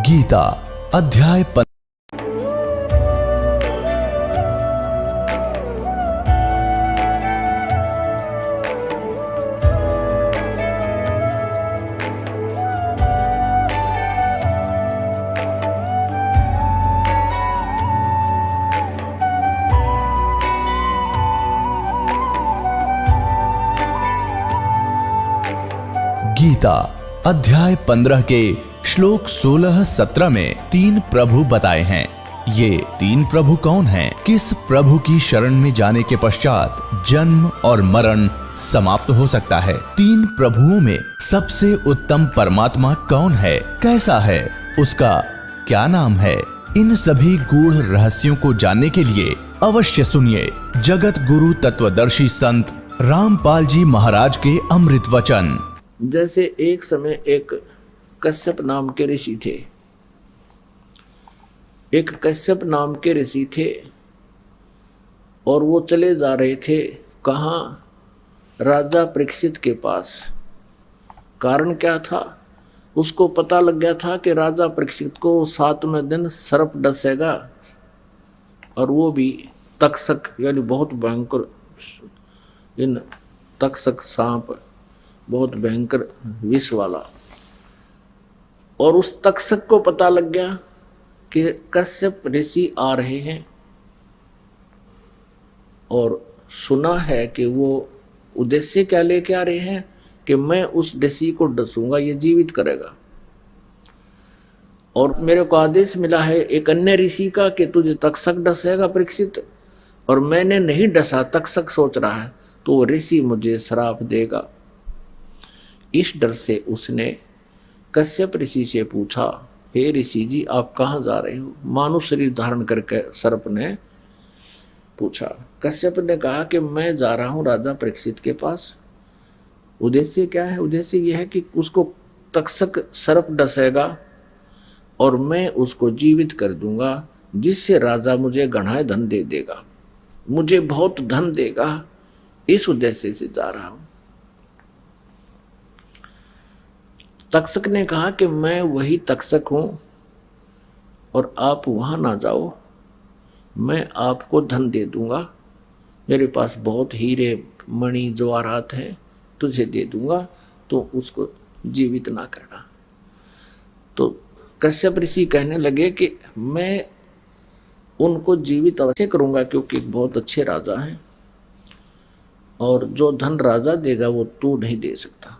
गीता अध्याय गीता अध्याय 15 के श्लोक 16-17 में 3 प्रभु बताए हैं। ये 3 प्रभु कौन हैं? किस प्रभु की शरण में जाने के पश्चात जन्म और मरण समाप्त हो सकता है? 3 प्रभुओं में सबसे उत्तम परमात्मा कौन है? कैसा है? उसका क्या नाम है? इन सभी गूढ़ रहस्यों को जानने के लिए अवश्य सुनिए जगत गुरु तत्वदर्शी संत रामपाल जी महाराज के अमृत वचन। जैसे एक समय एक कश्यप नाम के ऋषि थे। एक कश्यप नाम के ऋषि थे और वो चले जा रहे थे कहाँ? राजा परीक्षित के पास। कारण क्या था? उसको पता लग गया था कि राजा परीक्षित को 7वें दिन सर्प डसेगा और वो भी तक्षक, यानी बहुत भयंकर, इन तक्षक सांप बहुत भयंकर विष वाला। और उस तक्षक को पता लग गया कि कश्यप ऋषि आ रहे हैं और सुना है कि वो उद्देश्य क्या लेके आ रहे हैं कि मैं उस ऋषि को डसूंगा, ये जीवित करेगा। और मेरे को आदेश मिला है एक अन्य ऋषि का कि तुझे तक्षक डसेगा परीक्षित, और मैंने नहीं डसा, तक्षक सोच रहा है, तो वो ऋषि मुझे श्राप देगा। इस डर से उसने कश्यप ऋषि से पूछा, हे ऋषि जी आप कहाँ जा रहे हो? मानव शरीर धारण करके सर्प ने पूछा। कश्यप ने कहा कि मैं जा रहा हूँ राजा परीक्षित के पास। उद्देश्य क्या है? उद्देश्य यह है कि उसको तक्षक सर्प डसेगा और मैं उसको जीवित कर दूंगा, जिससे राजा मुझे घना धन दे देगा, मुझे बहुत धन देगा। इस उद्देश्य से जा रहा हूँ। तक्षक ने कहा कि मैं वही तक्षक हूं और आप वहां ना जाओ, मैं आपको धन दे दूंगा, मेरे पास बहुत हीरे मणि जवाहरात हैं, तुझे दे दूंगा, तो उसको जीवित ना करना। तो कश्यप ऋषि कहने लगे कि मैं उनको जीवित अवश्य करूंगा, क्योंकि बहुत अच्छे राजा हैं और जो धन राजा देगा वो तू नहीं दे सकता।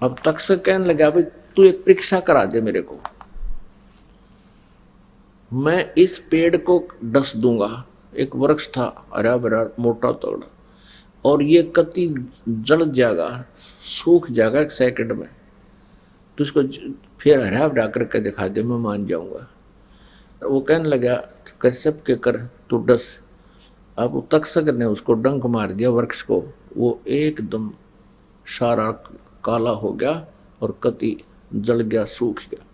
अब तक्षक कहने लगा, भाई तू एक परीक्षा करा दे मेरे को, मैं इस पेड़ को डस दूंगा। एक वृक्ष था हरा भरा मोटा तगड़ा, और ये कति जल जाएगा, सूख जाएगा 1 सेकंड में, तो इसको फिर हरा भरा करके दिखा दे, मैं मान जाऊंगा। वो कहने लगा कश्यप के कर तू डस। अब तक्षक ने उसको डंक मार दिया वृक्ष को, वो एकदम सारा काला हो गया और कति जल गया, सूख गया।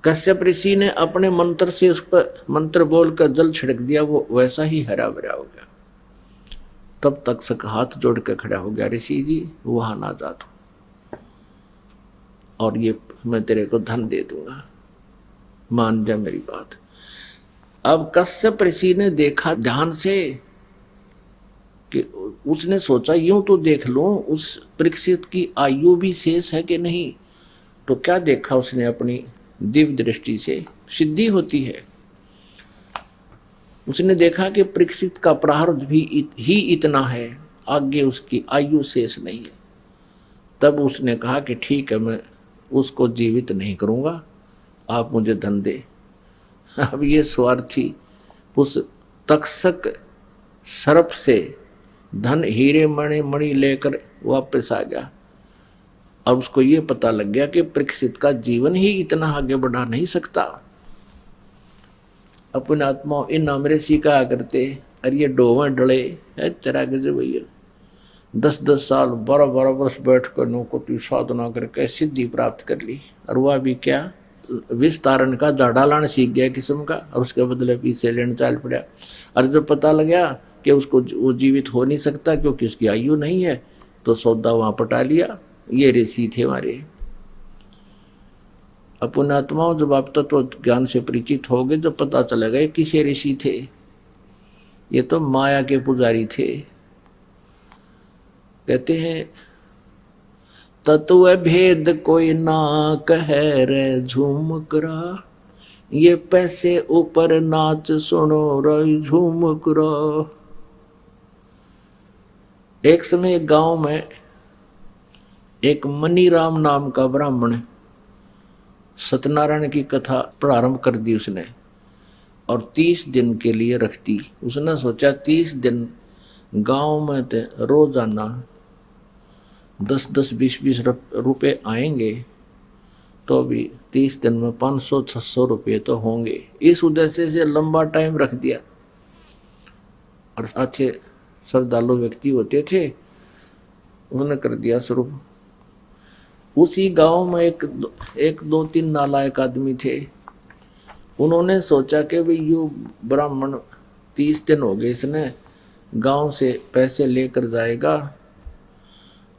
कश्यप ऋषि ने अपने मंत्र से उस पर मंत्र बोलकर जल छिड़क दिया, वो वैसा ही हरा भरा हो गया। तब तक्षक हाथ जोड़ कर खड़ा हो गया, ऋषि जी वहां ना जा तू, और ये मैं तेरे को धन दे दूंगा, मान जा मेरी बात। अब कश्यप ऋषि ने देखा ध्यान से कि उसने सोचा यूं तो देख लो उस परीक्षित की आयु भी शेष है कि नहीं। तो क्या देखा उसने? अपनी दिव्य दृष्टि से सिद्धि होती है, उसने देखा कि परीक्षित का प्रारब्ध भी ही इतना है, आगे उसकी आयु शेष नहीं है। तब उसने कहा कि ठीक है, मैं उसको जीवित नहीं करूंगा, आप मुझे धन दे। अब ये स्वार्थी उस तक्षक सर्प से धन हीरे मणि लेकर वापस आ गया। अब उसको ये पता लग गया कि परीक्षित का जीवन ही इतना आगे बढ़ा नहीं सकता। अपने आत्मा इन अमरे सीखा करते, अरे ये डोवे डले है तेरा गजब भैया, 10-10 साल 12-12 वर्ष बैठ कर नौकरी साधना करके सिद्धि प्राप्त कर ली, और वह भी क्या विस्तारण का जाड़ा लाना सीख गया किस्म का, और उसके बदले पीछे लेने चल पड़ा। और जब पता लग गया कि उसको वो जीवित हो नहीं सकता क्योंकि उसकी आयु नहीं है, तो सौदा वहाँ पटा लिया ये ऋषि थे हमारे। अपन आत्माओं जब आप तत्व ज्ञान से परिचित हो गए जब पता चलेगा ये किसे ऋषि थे, ये तो माया के पुजारी थे। कहते हैं तत्व भेद कोई ना कहे रे झूमकरा, ये पैसे ऊपर नाच सुनो रे झूमकरा। एक समय गांव में एक मनीराम नाम का ब्राह्मण सत्यनारायण की कथा प्रारंभ कर दी उसने, और 30 दिन के लिए रख दी। उसने सोचा 30 दिन गांव में रोजाना 10-10, 20-20 रुपये आएंगे तो भी 30 दिन में 500-600 रुपये तो होंगे। इस उद्देश्य से लंबा टाइम रख दिया, और अच्छे श्रद्धालु व्यक्ति होते थे, उन्होंने कर दिया शुरू। उसी गांव में एक 2-3 नालायक आदमी थे। उन्होंने सोचा कि भाई यो ब्राह्मण 30 दिन हो गए, इसने गांव से पैसे लेकर जाएगा,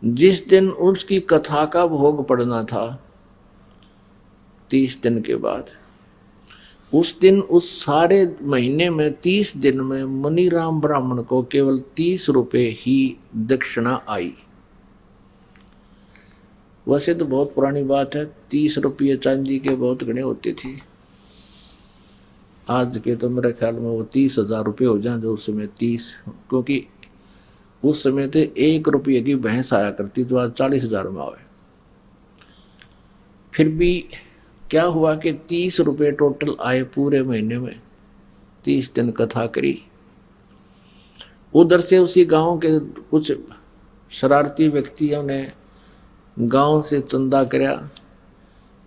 जिस दिन उसकी कथा का भोग पड़ना था 30 दिन के बाद, उस दिन उस सारे महीने में 30 दिन में मनीराम ब्राह्मण को केवल 30 रुपये ही दक्षिणा आई। वैसे तो बहुत पुरानी बात है, 30 रुपये चांदी के बहुत गणे होते थे। आज के तो मेरे ख्याल में वो 30,000 रुपये हो जाए जो उस समय 30, क्योंकि उस समय तो 1 रुपये की भैंस आया करती तो आज 40,000 में आवे। फिर भी क्या हुआ कि 30 रुपये टोटल आए पूरे महीने में, 30 दिन कथा करी। उधर से उसी गांव के कुछ शरारती व्यक्तियों ने गांव से चंदा कराया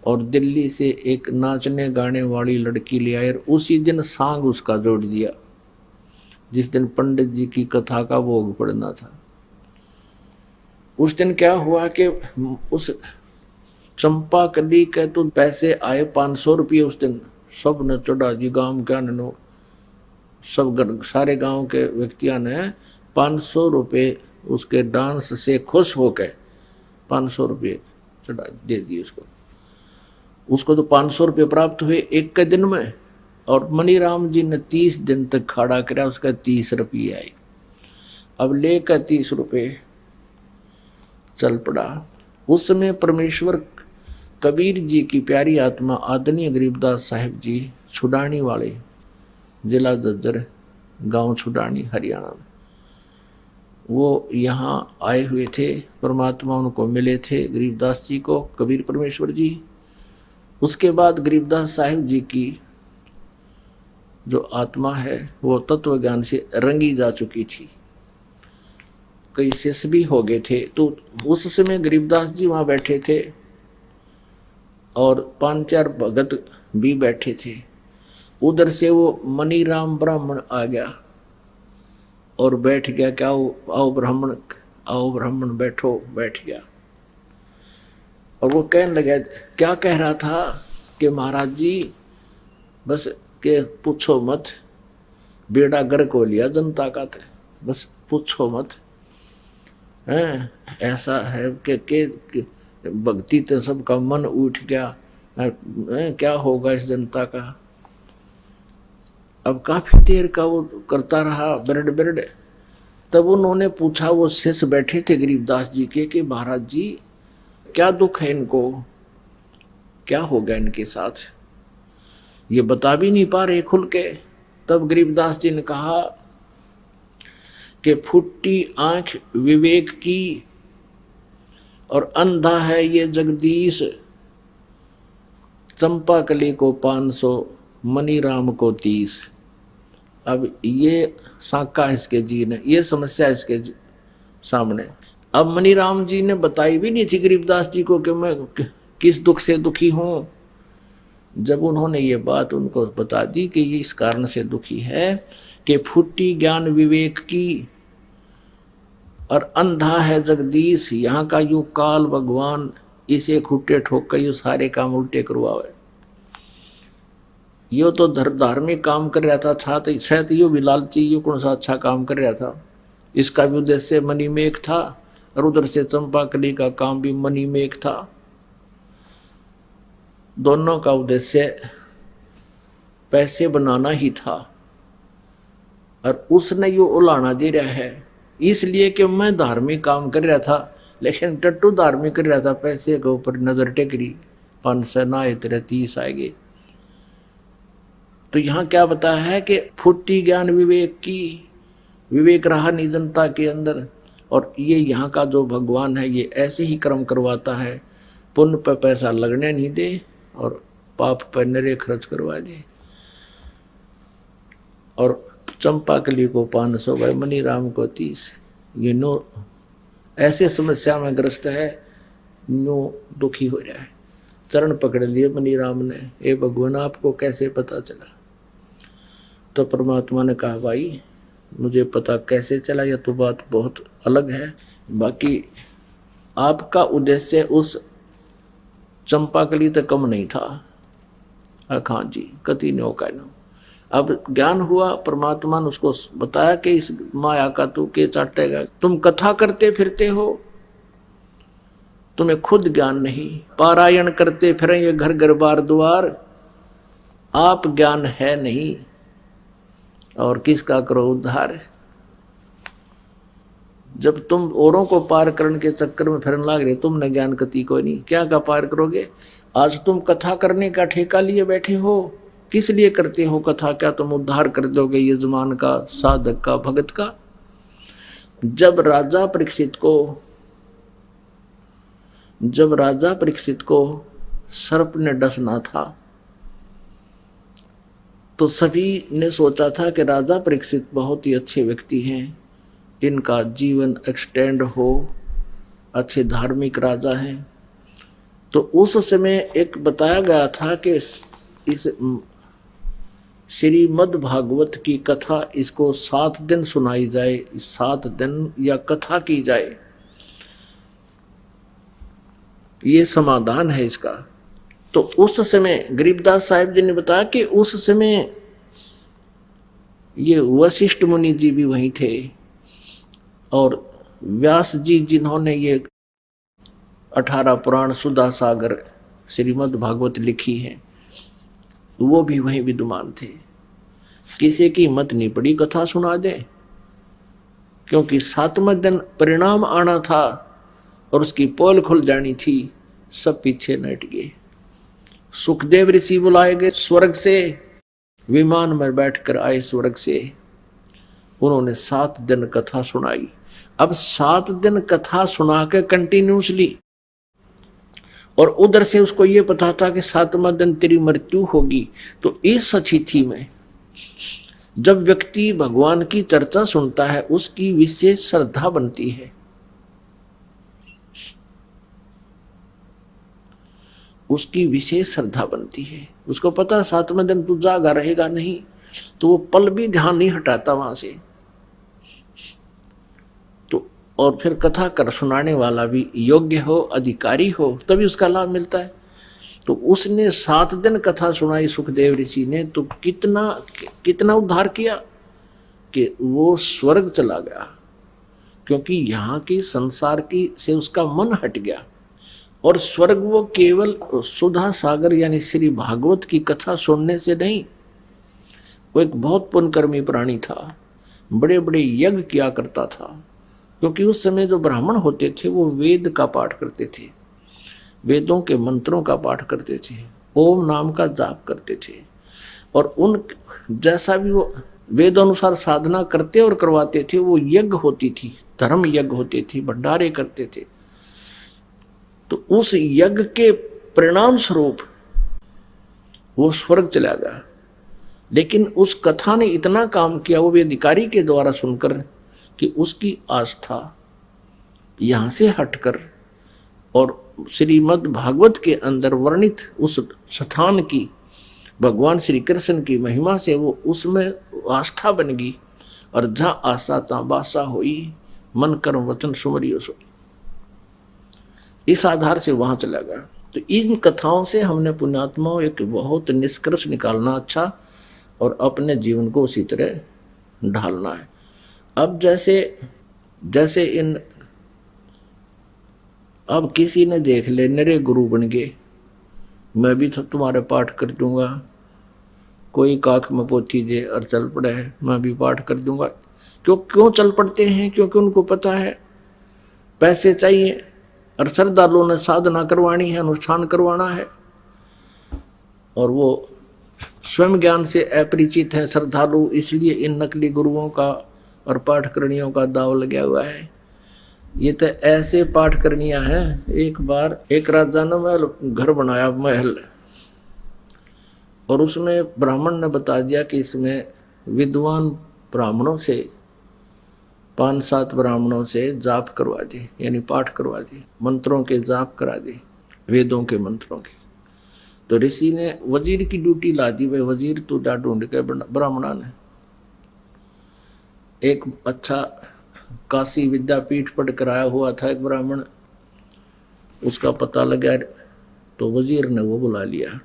और दिल्ली से एक नाचने गाने वाली लड़की ले आए, और उसी दिन सांग उसका जोड़ दिया जिस दिन पंडित जी की कथा का भोग पड़ना था। उस दिन क्या हुआ कि उस चंपा कली के तो पैसे आए 500 रुपये उस दिन, सब ने चढ़ा जी, गांव क्या नो सब सारे गांव के व्यक्तियों ने 500 रुपये उसके डांस से खुश होकर 500 रुपये चढ़ा दे दिए उसको तो 500 रुपये प्राप्त हुए एक के दिन में। और मनीराम जी ने 30 दिन तक खड़ा करा, उसका 30 रुपये आए। अब लेकर 30 रुपये चल पड़ा। उस समय परमेश्वर कबीर जी की प्यारी आत्मा आदरणीय गरीबदास साहिब जी छुडानी वाले, जिला जज्जर, गांव छुडानी, हरियाणा में, वो यहाँ आए हुए थे। परमात्मा उनको मिले थे, गरीबदास जी को, कबीर परमेश्वर जी। उसके बाद गरीबदास साहिब जी की जो आत्मा है वो तत्व ज्ञान से रंगी जा चुकी थी, कई शिष्य भी हो गए थे। तो उस समय गरीबदास जी वहाँ बैठे थे और 5-4 भगत भी बैठे थे। उधर से वो मनीराम ब्राह्मण आ गया और बैठ गया। क्या आओ ब्राह्मण, आओ ब्राह्मण बैठो, बैठ गया। और वो कहने लगा, क्या कह रहा था कि महाराज जी बस के पूछो मत, बेड़ा गर्क हो लिया जनता का, थे बस पूछो मत। हैं ऐसा है कि भक्ति तो सबका मन उठ गया, क्या होगा इस जनता का। अब काफी देर का वो करता रहा बिरड। तब उन्होंने पूछा, वो शिष्य बैठे थे गरीबदास जी के, कि महाराज जी क्या दुख है इनको, क्या हो गया इनके साथ, ये बता भी नहीं पा रहे खुल के। तब गरीबदास जी ने कहा कि फुट्टी आंख विवेक की और अंधा है ये जगदीश, चंपा कली को 500, मनीराम को 30। अब ये साका इसके जी ने, ये समस्या इसके सामने। अब मनीराम जी ने बताई भी नहीं थी गरीबदास जी को कि मैं किस दुख से दुखी हूँ। जब उन्होंने ये बात उनको बता दी कि ये इस कारण से दुखी है कि फुट्टी ज्ञान विवेक की और अंधा है जगदीश, यहाँ का यू काल भगवान इसे खुट्टे ठोक कर यू सारे काम उल्टे करवावे। यो तो धार्मिक काम कर रहा था तो शायद यो भी लालची, यो कौन सा अच्छा काम कर रहा था। इसका भी उद्देश्य मनी में एक था, और उधर से चंपाकली का काम भी मनी मेक था। दोनों का उद्देश्य पैसे बनाना ही था। और उसने यो उलाना दे रहा है इसलिए कि मैं धार्मिक काम कर रहा था, लेकिन टट्टू धार्मिक कर रहा था, पैसे के ऊपर नजर टेक रही, 500 ना तेरे 30 आएंगे। तो यहाँ क्या बताया है कि फुट्टी ज्ञान विवेक की, विवेक रहा नहीं जनता के अंदर। और ये यहाँ का जो भगवान है ये ऐसे ही कर्म करवाता है, पुण्य पर पैसा लगने नहीं दे और पाप पर नरे खर्च करवा दे। और चंपाकली को 500 भाई मनी राम को 30। ये नो ऐसे समस्या में ग्रस्त है, नो दुखी हो रहा है। चरण पकड़ लिए मनी राम ने, ए भगवान आपको कैसे पता चला? तो परमात्मा ने कहा भाई मुझे पता कैसे चला यह तो बात बहुत अलग है, बाकी आपका उद्देश्य उस चंपाकली तक कम नहीं था। हाँ जी कति नो कहना। अब ज्ञान हुआ, परमात्मा ने उसको बताया कि इस माया का तू के चाटेगा, तुम कथा करते फिरते हो, तुम्हें खुद ज्ञान नहीं, पारायण करते फिरें ये घर घर बार द्वार, आप ज्ञान है नहीं और किसका करो उद्धार। जब तुम औरों को पार करने के चक्कर में फिरने लग रहे, तुमने ज्ञान कति को नहीं, क्या का पार करोगे? आज तुम कथा करने का ठेका लिए बैठे हो, किस लिए करते हो कथा? क्या तुम उद्धार कर दोगे यजमान का, साधक का, भगत का? जब राजा परीक्षित को सर्प ने डसना था तो सभी ने सोचा था कि राजा परीक्षित बहुत ही अच्छे व्यक्ति हैं, इनका जीवन एक्सटेंड हो, अच्छे धार्मिक राजा हैं। तो उस समय एक बताया गया था कि इस श्रीमद् भागवत की कथा इसको 7 दिन सुनाई जाए, 7 दिन या कथा की जाए, ये समाधान है इसका। तो उस समय गरीबदास साहिब जी ने बताया कि उस समय ये वशिष्ठ मुनि जी भी वहीं थे और व्यास जी जिन्होंने ये 18 पुराण सुधा सागर श्रीमद् भागवत लिखी है वो भी वहीं विद्यमान थे। किसी की हिम्मत नहीं पड़ी कथा सुना दे, क्योंकि 7वें दिन परिणाम आना था और उसकी पोल खुल जानी थी। सब पीछे नट गए। सुखदेव ऋषि बुलाए गए स्वर्ग से, विमान में बैठकर आए स्वर्ग से, उन्होंने 7 दिन कथा सुनाई। अब 7 दिन कथा सुना के कंटिन्यूसली, और उधर से उसको ये पता था कि 7वां दिन तेरी मृत्यु होगी। तो इस अतिथि में जब व्यक्ति भगवान की चर्चा सुनता है उसकी विशेष श्रद्धा बनती है, उसकी विशेष श्रद्धा बनती है। उसको पता 7वें दिन तू जागा रहेगा नहीं, तो वो पल भी ध्यान नहीं हटाता वहां से। तो और फिर कथा कर सुनाने वाला भी योग्य हो, अधिकारी हो, तभी उसका लाभ मिलता है। तो उसने 7 दिन कथा सुनाई सुखदेव ऋषि ने, तो कितना उद्धार किया कि वो स्वर्ग चला गया, क्योंकि यहाँ की संसार की से उसका मन हट गया। और स्वर्ग वो केवल सुधा सागर यानी श्री भागवत की कथा सुनने से नहीं, वो एक बहुत पुण्यकर्मी प्राणी था, बड़े बड़े यज्ञ किया करता था। क्योंकि उस समय जो ब्राह्मण होते थे वो वेद का पाठ करते थे, वेदों के मंत्रों का पाठ करते थे, ओम नाम का जाप करते थे, और उन जैसा भी वो वेद अनुसार साधना करते और करवाते थे, वो यज्ञ होती थी, धर्म यज्ञ होते थे, भंडारे करते थे। तो उस यज्ञ के परिणाम स्वरूप वो स्वर्ग चला गया। लेकिन उस कथा ने इतना काम किया वो भी अधिकारी के द्वारा सुनकर कि उसकी आस्था यहाँ से हटकर और श्रीमद् भागवत के अंदर वर्णित उस स्थान की भगवान श्री कृष्ण की महिमा से वो उसमें आस्था बन गई। और जहाँ आशा तहाँ बासा हुई, मन कर्म वचन सुमरियो सोई, इस आधार से वहां चला गया। तो इन कथाओं से हमने पुण्यात्माओं एक बहुत निष्कर्ष निकालना अच्छा, और अपने जीवन को उसी तरह ढालना है। अब जैसे इन अब किसी ने देख ले नरे गुरु बन गए, मैं भी तो तुम्हारे पाठ कर दूंगा, कोई काख में पोथी दे और चल पड़े है, मैं भी पाठ कर दूंगा। क्यों चल पड़ते हैं? क्योंकि उनको पता है पैसे चाहिए और श्रद्धालुओं ने साधना करवानी है, अनुष्ठान करवाना है, और वो स्वयं ज्ञान से अपरिचित है श्रद्धालु, इसलिए इन नकली गुरुओं का और पाठकरणियों का दाव लगा हुआ है। ये तो ऐसे पाठकरणियां हैं। एक बार एक राजा ने महल घर बनाया, महल, और उसमें ब्राह्मण ने बता दिया कि इसमें विद्वान ब्राह्मणों से 5-7 ब्राह्मणों से जाप करवा दी, यानी पाठ करवा दी, मंत्रों के जाप करा दी, वेदों के मंत्रों के। तो ऋषि ने वजीर की ड्यूटी ला दी, भाई वजीर तू जा ढूंढ के। ब्राह्मणा ने एक अच्छा काशी विद्यापीठ पढ़ कर आया हुआ था एक ब्राह्मण, उसका पता लगा तो वजीर ने वो बुला लिया।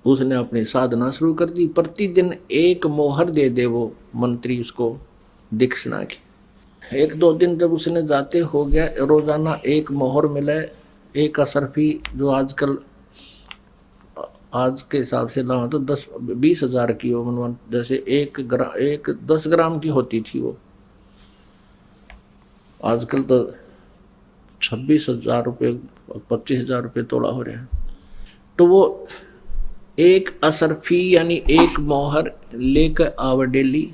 उसने अपनी साधना शुरू कर दी। प्रतिदिन एक मोहर दे दे वो मंत्री उसको दीक्षिणा की। 1-2 दिन जब उसने जाते हो गया, रोजाना एक मोहर मिले, एक असरफी, जो आजकल आज के हिसाब से लाओ तो 10-20 हजार की हो, मनवन जैसे 10 ग्राम की होती थी वो, आजकल तो 26,000 रुपये 25,000 रुपये तोला हो रहे हैं। तो वो एक असरफी यानी एक मोहर लेकर आव डेली।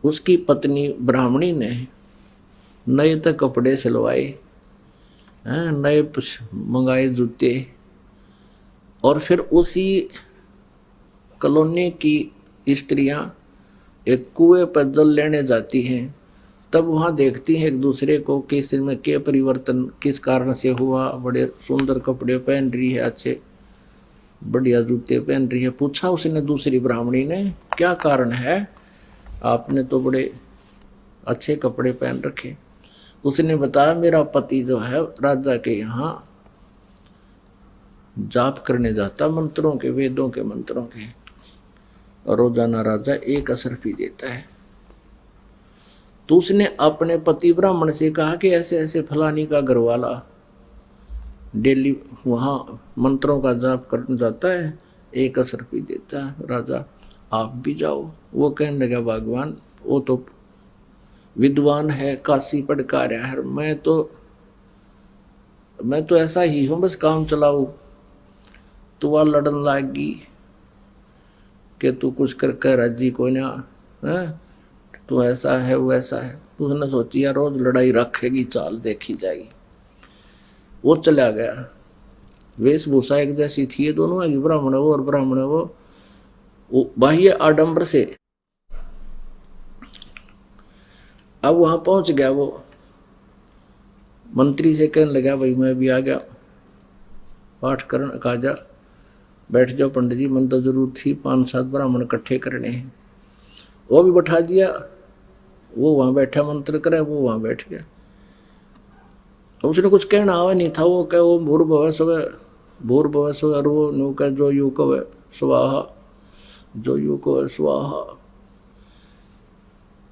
उसकी पत्नी ब्राह्मणी ने नए तक कपड़े सिलवाए, नए मंगाए जूते, और फिर उसी कॉलोनी की स्त्रियां एक कुएं पर जल लेने जाती हैं। तब वहाँ देखती हैं एक दूसरे को कि इसमें क्या परिवर्तन किस कारण से हुआ। बड़े सुंदर कपड़े पहन रही है, अच्छे बढ़िया जूते पहन रही है। पूछा उसने दूसरी ब्राह्मणी ने, क्या कारण है, आपने तो बड़े अच्छे कपड़े पहन रखे। उसने बताया, मेरा पति जो है राजा के यहाँ जाप करने जाता, मंत्रों के, वेदों के मंत्रों के, और रोजाना राजा एक असरफी देता है। तो उसने अपने पति ब्राह्मण से कहा कि ऐसे ऐसे फलानी का घरवाला डेली वहाँ मंत्रों का जाप करने जाता है, एक असरफी देता है, राजा आप भी जाओ। वो कहने लगा, भगवान वो तो विद्वान है, काशी पढ़ कर आया है, मैं तो ऐसा ही हूँ, बस काम चलाऊ। तो वह लड़न लागी कि तू कुछ कर कर राजी को ना है, तो ऐसा है वैसा है। उसने सोची यार रोज लड़ाई रखेगी, चाल देखी जाएगी। वो चला गया। वेशभूषा एक जैसी थी, ये दोनों है, ब्राह्मण वो और ब्राह्मण वो बाह्य आडंबर से। अब वहां पहुंच गया वो, मंत्री से कहने लगा, भाई मैं भी आ गया, पाठ करण का जा, बैठ जाओ पंडित जी, मन तो जरूर थी 5-7 ब्राह्मण इकट्ठे करने हैं। वो भी बैठा दिया, वो वहां बैठा मंत्र करे, वो वहां बैठ गया। तो उसने कुछ कहना आवा नहीं था। वो कहे, वो भूर्भुवः स्वः, और वो नो कहे, जो यू कवे स्वाहा, जो यू कवे स्वाहा।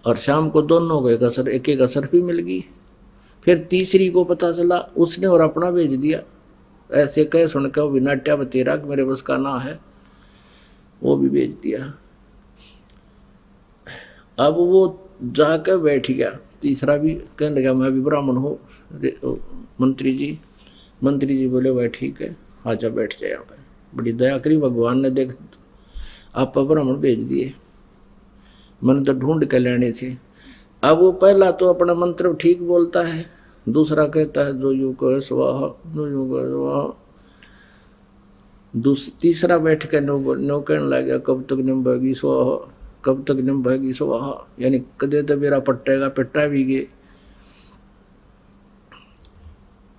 और शाम को दोनों को एक एक असरफी मिल गई। फिर तीसरी को पता चला, उसने और अपना भेज दिया। ऐसे कह सुन के वो भी नाट्या बतेरा कि मेरे बस का ना है, वो भी भेज दिया। अब वो जाकर बैठ गया। तीसरा भी कहने लगा, मैं भी ब्राह्मण हूँ मंत्री जी बोले, भाई ठीक है, आजा बैठ जाए यहाँ पर। बड़ी दया करी भगवान ने, देख आप ब्राह्मण भेज दिए, मैंने तो ढूंढ के लेने थे। अब वो पहला तो अपना मंत्र ठीक बोलता है, दूसरा कहता है जो यू कहे स्वाहा, जो यू कहे स्वाहा। तीसरा बैठ के नो कहने लगा, कब तक निम्बेगी स्वाहा, कब तक निम्बेगी स्वाहा, यानी कदे तो मेरा पट्टेगा, पिट्टा भी गए।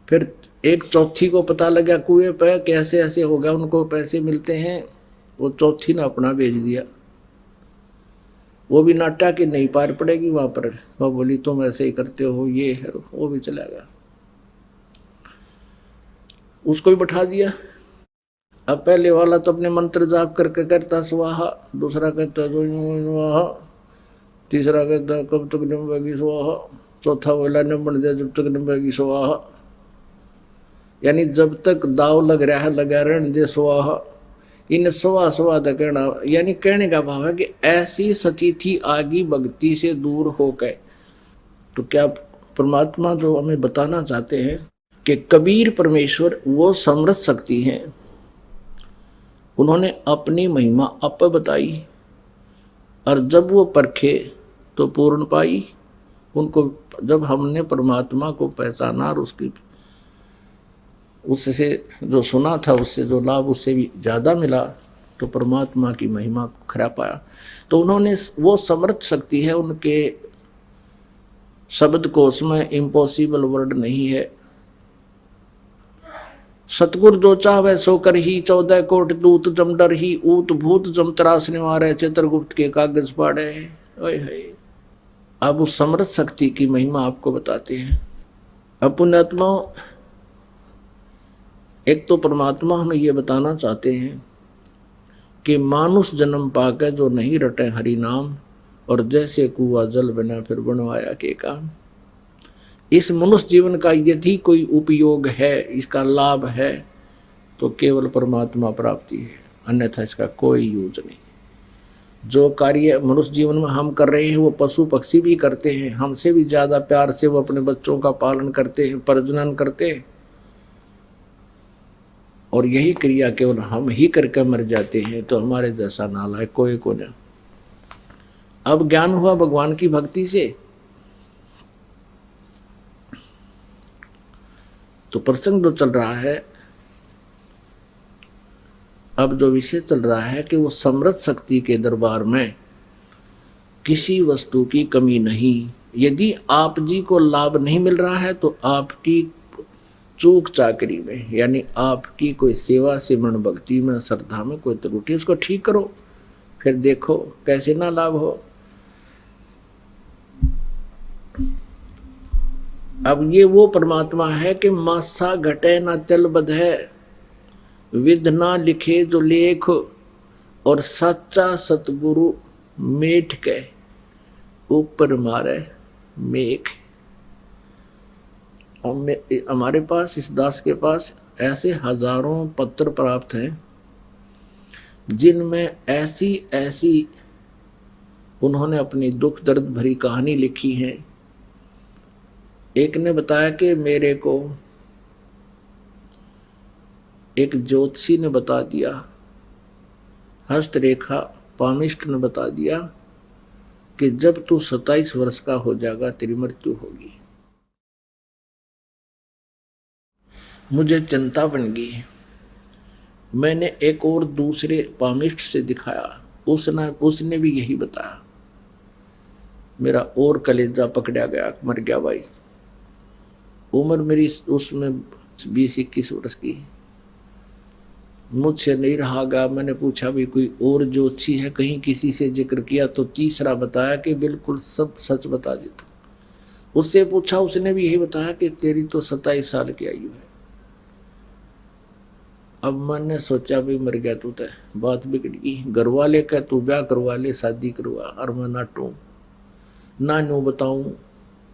फिर एक चौथी को पता लगा कुएं पे कैसे ऐसे हो गया, उनको पैसे मिलते हैं। वो चौथी ने अपना भेज दिया। वो भी नाटा कि नहीं पार पड़ेगी वहां पर। वो बोली तुम ऐसे ही करते हो, ये है, वो भी चला गया। उसको भी बैठा दिया। अब पहले वाला तो अपने मंत्र जाप करके करता स्वाहा, दूसरा कहता स्वाहा, तीसरा कहता कब तक निम्बेगी स्वाहा, चौथा बोला न बन जाए जब तक न बगी स्वाहा, यानी जब तक दाव लग रहा है लगा रहने दे स्वाहा। इन सवा सवा का कहना, यानी कहने का भाव है कि ऐसी सती थी आगी भक्ति से दूर हो गए। तो क्या परमात्मा जो हमें बताना चाहते हैं कि कबीर परमेश्वर वो समृद्ध शक्ति हैं, उन्होंने अपनी महिमा आप बताई और जब वो परखे तो पूर्ण पाई। उनको जब हमने परमात्मा को पहचाना और उससे जो सुना था, उससे जो लाभ उससे भी ज़्यादा मिला, तो परमात्मा की महिमा को खरा पाया। तो उन्होंने वो समर्थ शक्ति है, उनके शब्द कोश में इम्पॉसिबल वर्ड नहीं है। सतगुर जो चाहे सो कर ही, 14 कोट दूत जम डर ही, ऊत भूत जम त्रास निवारे, चित्रगुप्त के कागज पाड़े। अब उस समर्थ शक्ति की महिमा आपको बताते हैं। अब पुण्यात्मा, एक तो परमात्मा हमें ये बताना चाहते हैं कि मानुष जन्म पाकर जो नहीं रटे हरि नाम, और जैसे कुआ जल बना फिर बनवाया के काम। इस मनुष्य जीवन का यदि कोई उपयोग है, इसका लाभ है, तो केवल परमात्मा प्राप्ति है, अन्यथा इसका कोई यूज नहीं। जो कार्य मनुष्य जीवन में हम कर रहे हैं वो पशु पक्षी भी करते हैं, हमसे भी ज़्यादा प्यार से वो अपने बच्चों का पालन करते हैं, प्रजनन करते हैं, और यही क्रिया केवल हम ही करके मर जाते हैं। तो हमारे जैसा नालायक कोई को नहीं। अब ज्ञान हुआ भगवान की भक्ति से, तो प्रसंग जो चल रहा है, अब जो विषय चल रहा है कि वो समृद्ध शक्ति के दरबार में किसी वस्तु की कमी नहीं। यदि आप जी को लाभ नहीं मिल रहा है तो आपकी चूक चाकरी में, यानी आपकी कोई सेवा सिमरन भक्ति में श्रद्धा में कोई त्रुटि, उसको ठीक करो, फिर देखो कैसे ना लाभ हो। अब ये वो परमात्मा है कि मासा घटे ना तिल बधे, विध ना लिखे जो लेख, और सच्चा सतगुरु मेठ के ऊपर मारे मेघ। हमारे पास, इस दास के पास ऐसे हजारों पत्र प्राप्त हैं जिनमें ऐसी ऐसी उन्होंने अपनी दुख दर्द भरी कहानी लिखी है। एक ने बताया कि मेरे को एक ज्योतिषी ने बता दिया, हस्तरेखा पामिष्ट ने बता दिया कि जब तू 27 वर्ष का हो जाएगा तेरी मृत्यु होगी। मुझे चिंता बन गई। मैंने एक और दूसरे पामिष्ट से दिखाया, उसने भी यही बताया। मेरा और कलेजा पकड़ा गया, मर गया भाई। उम्र मेरी उसमें 20-21 वर्ष की, मुझसे नहीं रहा गया। मैंने पूछा भी कोई और ज्योतिषी है, कहीं किसी से जिक्र किया, तो तीसरा बताया कि बिल्कुल सब सच बता देता। उससे पूछा, उसने भी यही बताया कि तेरी तो 27 साल की आयु है। अब मैंने सोचा भी मर गया तू, तो बात बिगड़ गई। घर वाले कह तू ब्याह करवा ले, शादी करवा, और मैं नाटू ना नो बताऊं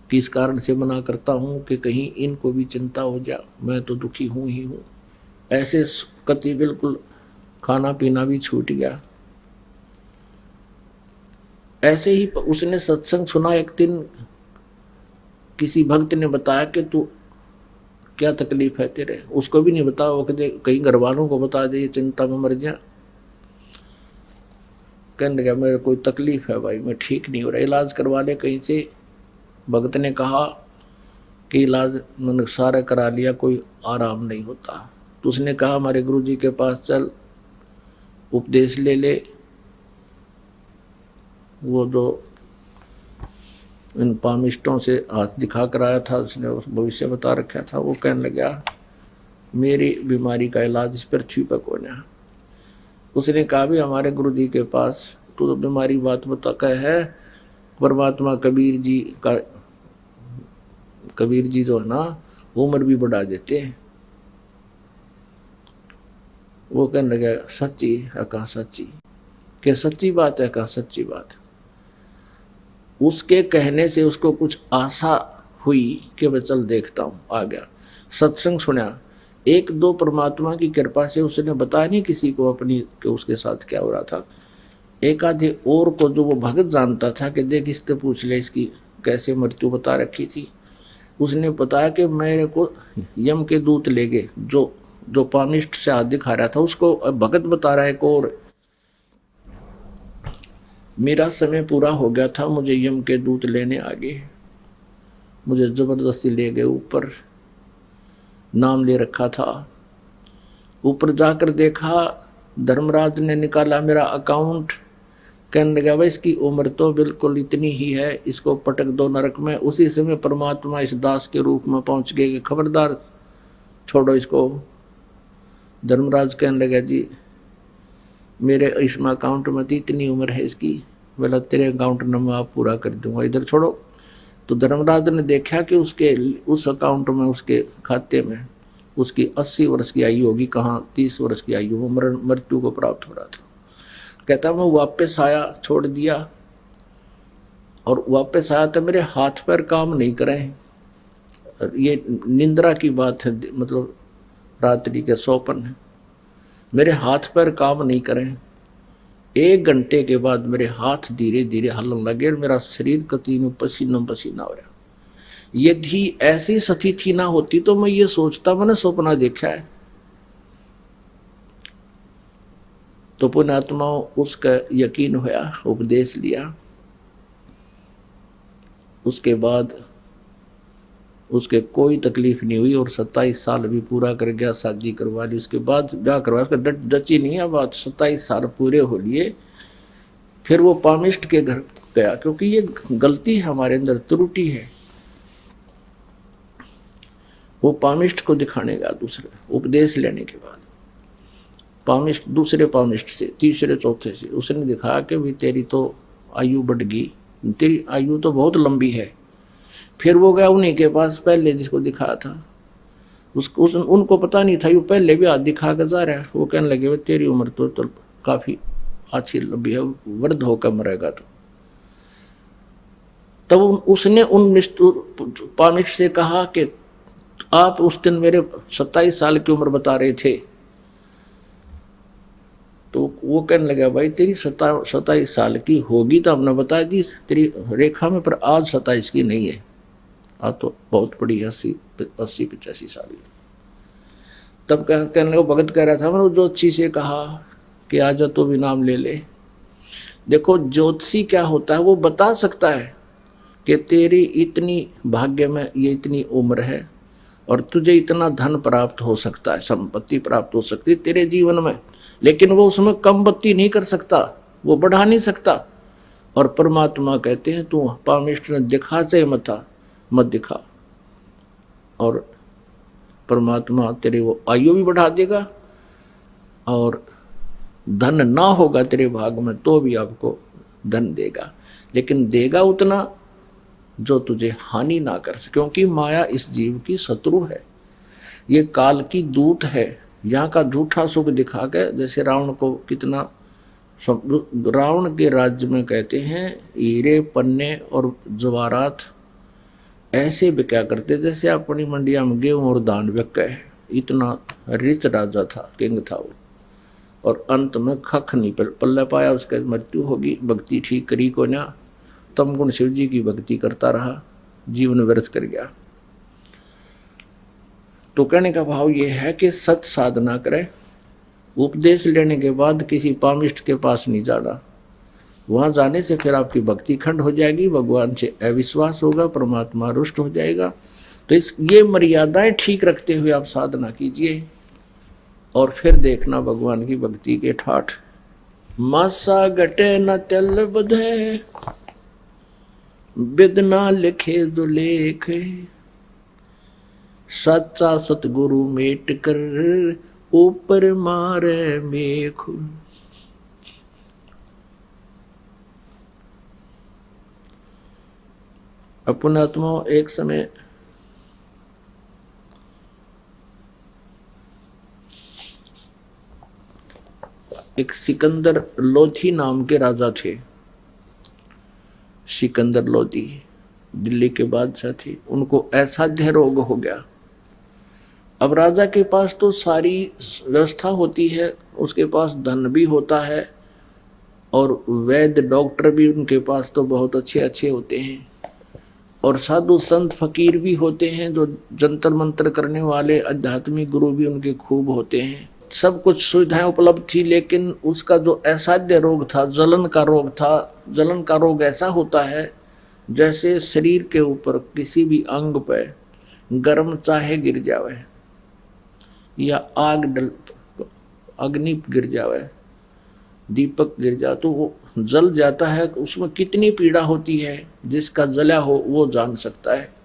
किस कारण से मना करता हूं कि कहीं इनको भी चिंता हो जा, मैं तो दुखी हूं ही हूं। ऐसे कति बिल्कुल खाना पीना भी छूट गया। ऐसे ही उसने सत्संग सुना एक दिन, किसी भक्त ने बताया कि तू क्या तकलीफ है तेरे, उसको भी नहीं बताया, वो कहते कहीं घर वालों को बता दे, चिंता में मर जा। कहने लगा मेरे कोई तकलीफ है भाई, मैं ठीक नहीं हो रहा, इलाज करवा ले कहीं से। भक्त ने कहा कि इलाज मैंने सारा करा लिया, कोई आराम नहीं होता। तो उसने कहा हमारे गुरुजी के पास चल, उपदेश ले ले। वो जो इन पामिष्टों से हाथ दिखा कर आया था, उसने भविष्य बता रखा था, वो कहने लगा मेरी बीमारी का इलाज इस पृथ्वी पर कौन है। उसने कहा भी हमारे गुरुजी के पास तू तो बीमारी बात बता कह है, परमात्मा कबीर जी जो है ना उम्र भी बढ़ा देते हैं। वो कहने लगा सच्ची है, कहा सच्ची, क्या सच्ची बात है, कहा सच्ची बात। उसके कहने से उसको कुछ आशा हुई कि मैं चल देखता हूँ, आ गया, सत्संग सुना। एक दो परमात्मा की कृपा से उसने बताया नहीं किसी को अपनी कि उसके साथ क्या हो रहा था। एक आधे और को जो वो भगत जानता था कि देख इससे पूछ ले इसकी कैसे मृत्यु बता रखी थी, उसने बताया कि मेरे को यम के दूत ले गए, जो पामिष्ट से हाथ दिखा रहा था उसको भगत बता रहा है को। और मेरा समय पूरा हो गया था, मुझे यम के दूत लेने आ गए, मुझे जबरदस्ती ले गए ऊपर, नाम ले रखा था। ऊपर जाकर देखा, धर्मराज ने निकाला मेरा अकाउंट, कहने लगा भाई इसकी उम्र तो बिल्कुल इतनी ही है, इसको पटक दो नरक में। उसी समय परमात्मा इस दास के रूप में पहुंच गए कि खबरदार छोड़ो इसको। धर्मराज कहने लगा जी मेरे इसमें अकाउंट में तो इतनी उम्र है इसकी, बोला तेरे अकाउंट नंबर आप पूरा कर दूंगा, इधर छोड़ो। तो धर्मराज ने देखा कि उसके उस अकाउंट में, उसके खाते में उसकी 80 वर्ष की आयु होगी, कहाँ 30 वर्ष की आयु वो मृत्यु को प्राप्त हो रहा था। कहता मैं वापस आया, छोड़ दिया, और वापस आया तो मेरे हाथ पैर काम नहीं करें। ये निंद्रा की बात है, मतलब रात्रि के सोपन है, मेरे हाथ पैर काम नहीं करें। 1 घंटे के बाद मेरे हाथ धीरे धीरे हलन लगे और मेरा शरीर कतीन पसीना पसीना हो रहा। यदि ऐसी स्थिति ना होती तो मैं ये सोचता मैंने सपना देखा है। तो पुण्यात्मा उसका यकीन हुआ, उपदेश लिया, उसके बाद उसके कोई तकलीफ नहीं हुई और 27 साल भी पूरा कर गया, शादी करवा ली। उसके बाद क्या करवा, उसका डची नहीं है बात, 27 साल पूरे हो लिए। फिर वो पामिष्ट के घर गया, क्योंकि ये गलती है हमारे अंदर, त्रुटि है। वो पामिष्ट को दिखाने गया, दूसरे उपदेश लेने के बाद पामिष्ट, दूसरे पामिष्ट से, तीसरे चौथे से उसने दिखाया कि भाई तेरी तो आयु बढ़ गई, तेरी आयु तो बहुत लंबी है। फिर वो गया उन्हीं के पास पहले जिसको दिखाया था, उनको पता नहीं था, ये पहले भी हाथ दिखा कर जा रहा है। वो कहने लगे तेरी उम्र तो काफी अच्छी लंबी है, वृद्ध होकर मरेगा तो। तब उसने उन पामिष्ट से कहा कि आप उस दिन मेरे 27 साल की उम्र बता रहे थे। तो वो कहने लगा भाई तेरी 27 साल की होगी तो हमने बता दी तेरी रेखा में, पर आज 27 की नहीं है, आज तो बहुत बड़ी 80-85 साल की। तब कहने लगा, भगत कह रहा था मैंने ज्योतिषी से कहा कि आजा तो भी नाम ले ले। देखो ज्योतिषी क्या होता है, वो बता सकता है कि तेरी इतनी भाग्य में ये इतनी उम्र है और तुझे इतना धन प्राप्त हो सकता है, संपत्ति प्राप्त हो सकती है तेरे जीवन में, लेकिन वो उसमें कम बत्ती नहीं कर सकता, वो बढ़ा नहीं सकता। और परमात्मा कहते हैं तू पामिष्ट ने दिखा से मत दिखा, और परमात्मा तेरे वो आयु भी बढ़ा देगा, और धन ना होगा तेरे भाग में तो भी आपको धन देगा, लेकिन देगा उतना जो तुझे हानि ना कर सके, क्योंकि माया इस जीव की शत्रु है, ये काल की दूत है। यहाँ का झूठा सुख दिखा के, जैसे रावण को कितना, रावण के राज्य में कहते हैं हीरे पन्ने और जवाहरात ऐसे बिका करते जैसे अपनी मंडिया में गेहूं और धान बिका है। इतना रिच राजा था, किंग था वो, और अंत में खख नहीं पल्ले पाया, उसका मृत्यु होगी। भक्ति ठीक करी को ना, तम गुण शिव जी की भक्ति करता रहा, जीवन व्यर्थ कर गया। तो कहने का भाव ये है कि सत साधना करे, उपदेश लेने के बाद किसी पामिष्ट के पास नहीं जाना, वहां जाने से फिर आपकी भक्ति खंड हो जाएगी, भगवान से अविश्वास होगा, परमात्मा रुष्ट हो जाएगा। तो ये मर्यादाएं ठीक रखते हुए आप साधना कीजिए और फिर देखना भगवान की भक्ति के ठाठ। मासा घटे न तल बधे, बिदना लिखे जो लेख, सच्चा सतगुरु मेट कर ऊपर मारे मेख। अपना आत्मा एक समय एक सिकंदर लोधी नाम के राजा थे। सिकंदर लोधी दिल्ली के बादशाह थे, उनको असाध्य रोग हो गया। अब राजा के पास तो सारी व्यवस्था होती है, उसके पास धन भी होता है और वैद्य डॉक्टर भी उनके पास तो बहुत अच्छे अच्छे होते हैं, और साधु संत फकीर भी होते हैं जो जंतर मंत्र करने वाले, आध्यात्मिक गुरु भी उनके खूब होते हैं। सब कुछ सुविधाएं उपलब्ध थी, लेकिन उसका जो असाध्य रोग था, जलन का रोग था। जलन का रोग ऐसा होता है जैसे शरीर के ऊपर किसी भी अंग पे गर्म चाहे गिर जावे या अग्नि गिर जावे, दीपक गिर जा तो वो जल जाता है। उसमें कितनी पीड़ा होती है, जिसका जला हो वो जान सकता है।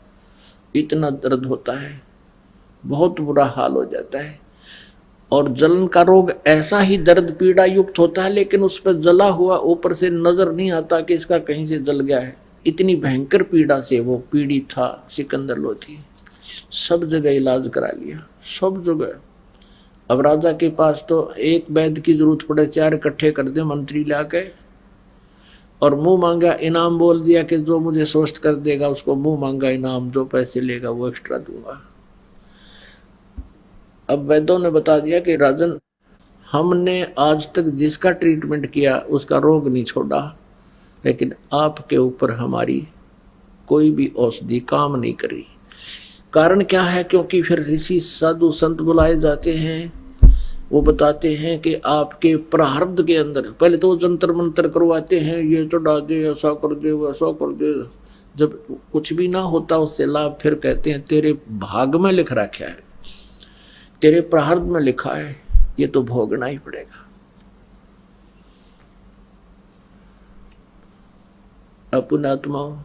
इतना दर्द होता है, बहुत बुरा हाल हो जाता है। और जलन का रोग ऐसा ही दर्द पीड़ा युक्त होता है, लेकिन उस पर जला हुआ ऊपर से नजर नहीं आता कि इसका कहीं से जल गया है। इतनी भयंकर पीड़ा से वो पीड़ित था सिकंदर लोधी। सब जगह इलाज करा लिया, सब जगह। अब राजा के पास तो एक वैद्य की जरूरत पड़े, 4 इकट्ठे कर दे मंत्री लाके, और मुंह मांगा इनाम बोल दिया कि जो मुझे स्वस्थ कर देगा उसको मुंह मांगा इनाम, जो पैसे लेगा वो एक्स्ट्रा दूंगा। अब वैद्यों ने बता दिया कि राजन, हमने आज तक जिसका ट्रीटमेंट किया उसका रोग नहीं छोड़ा, लेकिन आपके ऊपर हमारी कोई भी औषधि काम नहीं करी। कारण क्या है? क्योंकि फिर ऋषि साधु संत बुलाए जाते हैं, वो बताते हैं कि आपके प्रारब्ध के अंदर, पहले तो वो जंतर मंतर करवाते हैं, ये चढ़ा दे, ऐसा कर दे, वैसा कर दे। जब कुछ भी ना होता उससे लाभ, फिर कहते हैं तेरे भाग में लिख रखा है, तेरे प्रारब्ध में लिखा है, ये तो भोगना ही पड़ेगा। अपुणात्माओं,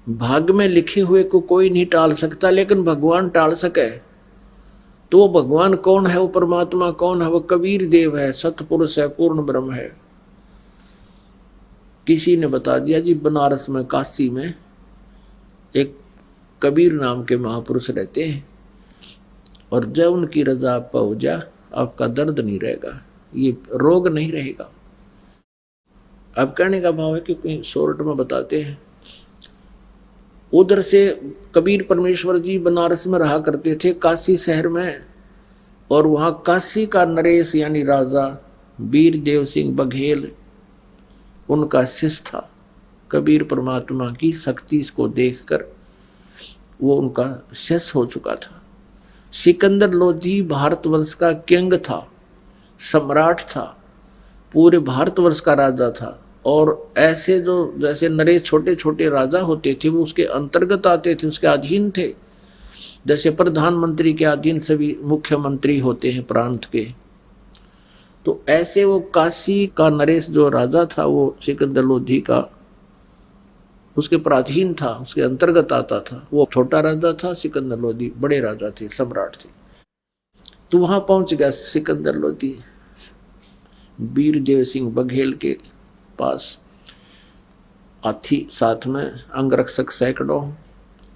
भाग में लिखे हुए को कोई नहीं टाल सकता, लेकिन भगवान टाल सके। तो वो भगवान कौन है? वो परमात्मा कौन है? वो कबीर देव है, सतपुरुष है, पूर्ण ब्रह्म है। किसी ने बता दिया जी, बनारस में, काशी में एक कबीर नाम के महापुरुष रहते हैं, और जब उनकी रजा आप हो जा, आपका दर्द नहीं रहेगा, ये रोग नहीं रहेगा। अब कहने का भाव है कि कोई शॉर्ट में बताते हैं। उधर से कबीर परमेश्वर जी बनारस में रहा करते थे, काशी शहर में, और वहाँ काशी का नरेश यानी राजा वीर देव सिंह बघेल उनका शिष्य था। कबीर परमात्मा की शक्ति को देखकर वो उनका शिष्य हो चुका था। सिकंदर लोधी भारतवर्ष का किंग था, सम्राट था, पूरे भारतवर्ष का राजा था। और ऐसे जो जैसे नरेश छोटे छोटे राजा होते थे, वो उसके अंतर्गत आते थे, उसके अधीन थे। जैसे प्रधानमंत्री के अधीन सभी मुख्यमंत्री होते हैं प्रांत के, तो ऐसे वो काशी का नरेश जो राजा था, वो सिकंदर लोधी का उसके प्राधीन था, उसके अंतर्गत आता था। वो छोटा राजा था, सिकंदर लोधी बड़े राजा थे, सम्राट थे। तो वहां पहुंच गया सिकंदर लोधी वीर देव सिंह बघेल के पास। हाथी साथ में, अंगरक्षक सैकड़ों,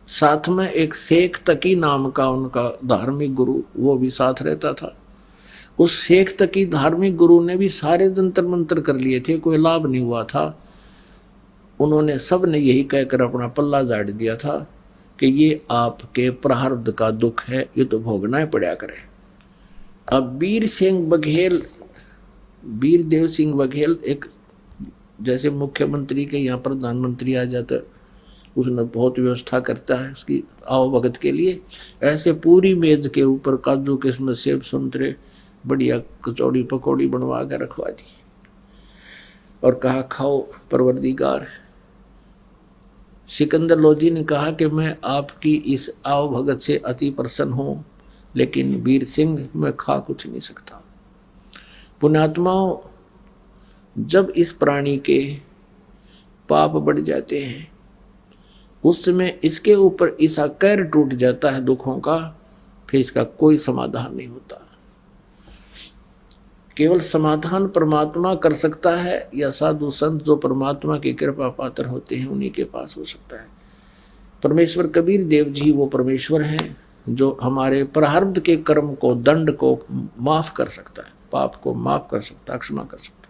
साथ में एक शेख तकी नाम का उनका धार्मिक गुरु, वो भी साथ रहता था। उस शेख तकी धार्मिक गुरु ने भी सारे जंतर मंतर कर लिए थे, कोई लाभ नहीं हुआ था। उन्होंने सब ने यही कहकर अपना पल्ला झाड़ दिया था कि ये आपके प्रारब्ध का दुख है, ये तो भोगना ही पड़ा करे। अब वीर देव सिंह बघेल एक जैसे मुख्यमंत्री के यहाँ प्रधानमंत्री आ जाता, उसने बहुत व्यवस्था करता है उसकी आवभगत के लिए। ऐसे पूरी मेज के ऊपर काजू किस्मत सेब संतरे बढ़िया कचौड़ी पकौड़ी बनवा के रखवा दी और कहा खाओ परवरदिगार। सिकंदर लोधी ने कहा कि मैं आपकी इस आवभगत से अति प्रसन्न हूँ, लेकिन वीर सिंह मैं खा कुछ नहीं सकता। पुण्यात्माओं, जब इस प्राणी के पाप बढ़ जाते हैं, उस समय इसके इसका ऐसा कहर टूट जाता है दुखों का, फिर इसका कोई समाधान नहीं होता। केवल समाधान परमात्मा कर सकता है, या साधु संत जो परमात्मा की कृपा पात्र होते हैं उन्हीं के पास हो सकता है। परमेश्वर कबीर देव जी वो परमेश्वर हैं जो हमारे प्रारब्ध के कर्म को, दंड को माफ कर सकता है, पाप को माफ कर सकता है, क्षमा कर सकता है।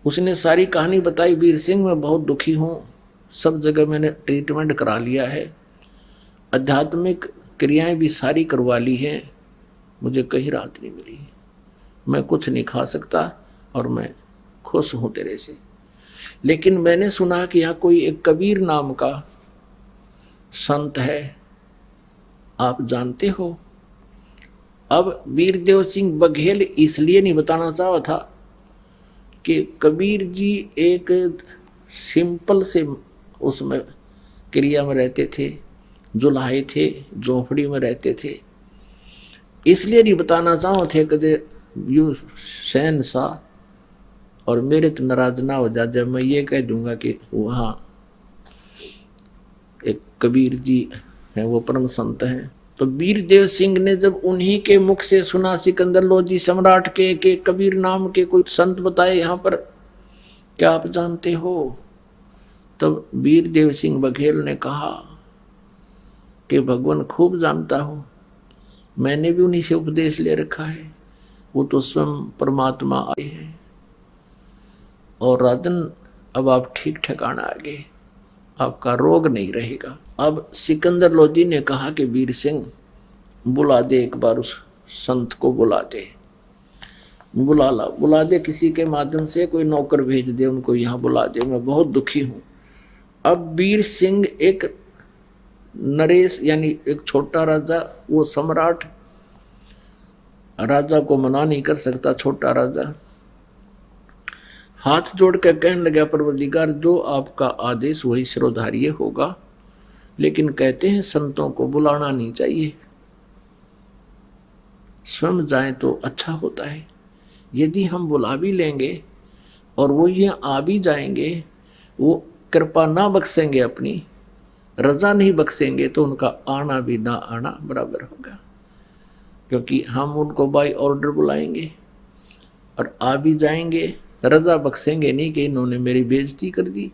उसने सारी कहानी बताई, वीर सिंह मैं बहुत दुखी हूँ, सब जगह मैंने ट्रीटमेंट करा लिया है, आध्यात्मिक क्रियाएं भी सारी करवा ली हैं, मुझे कहीं राहत नहीं मिली, मैं कुछ नहीं खा सकता और मैं खुश हूँ तेरे से। लेकिन मैंने सुना कि यहाँ कोई एक कबीर नाम का संत है, आप जानते हो? अब वीरदेव सिंह बघेल इसलिए नहीं बताना चाहा था कि कबीर जी एक सिंपल से उसमें क्रिया में रहते थे, जुलाहे थे, झोपड़ी में रहते थे, इसलिए नहीं बताना चाहो थे कदे यू सैन सा और मेरे तो नाराज ना हो जा जब मैं ये कह दूंगा कि वहाँ एक कबीर जी हैं, वो परम संत हैं। तो वीरदेव सिंह ने जब उन्हीं के मुख से सुना, सिकंदर लोधी सम्राट के कबीर नाम के कोई संत बताए यहाँ पर, क्या आप जानते हो? तब वीरदेव सिंह बघेल ने कहा कि भगवान खूब जानता हूँ, मैंने भी उन्हीं से उपदेश ले रखा है, वो तो स्वयं परमात्मा आए हैं। और राजन अब आप ठीक ठिकाना आ गए, आपका रोग नहीं रहेगा। अब सिकंदर लोधी ने कहा कि वीर सिंह बुला दे, एक बार उस संत को बुला दे, बुला दे किसी के माध्यम से, कोई नौकर भेज दे, उनको यहाँ बुला दे, मैं बहुत दुखी हूँ। अब वीर सिंह एक नरेश यानी एक छोटा राजा, वो सम्राट राजा को मना नहीं कर सकता, छोटा राजा हाथ जोड़ कर कहने लगा, परवरदिगार जो आपका आदेश वही सिरोधार्य होगा, लेकिन कहते हैं संतों को बुलाना नहीं चाहिए, स्वयं जाए तो अच्छा होता है। यदि हम बुला भी लेंगे और वो ये आ भी जाएंगे, वो कृपा ना बख्शेंगे, अपनी रजा नहीं बख्शेंगे, तो उनका आना भी ना आना बराबर होगा, क्योंकि हम उनको बाय ऑर्डर बुलाएंगे और आ भी जाएंगे, रजा बख्शेंगे नहीं कि इन्होंने मेरी बेइज्जती कर दी,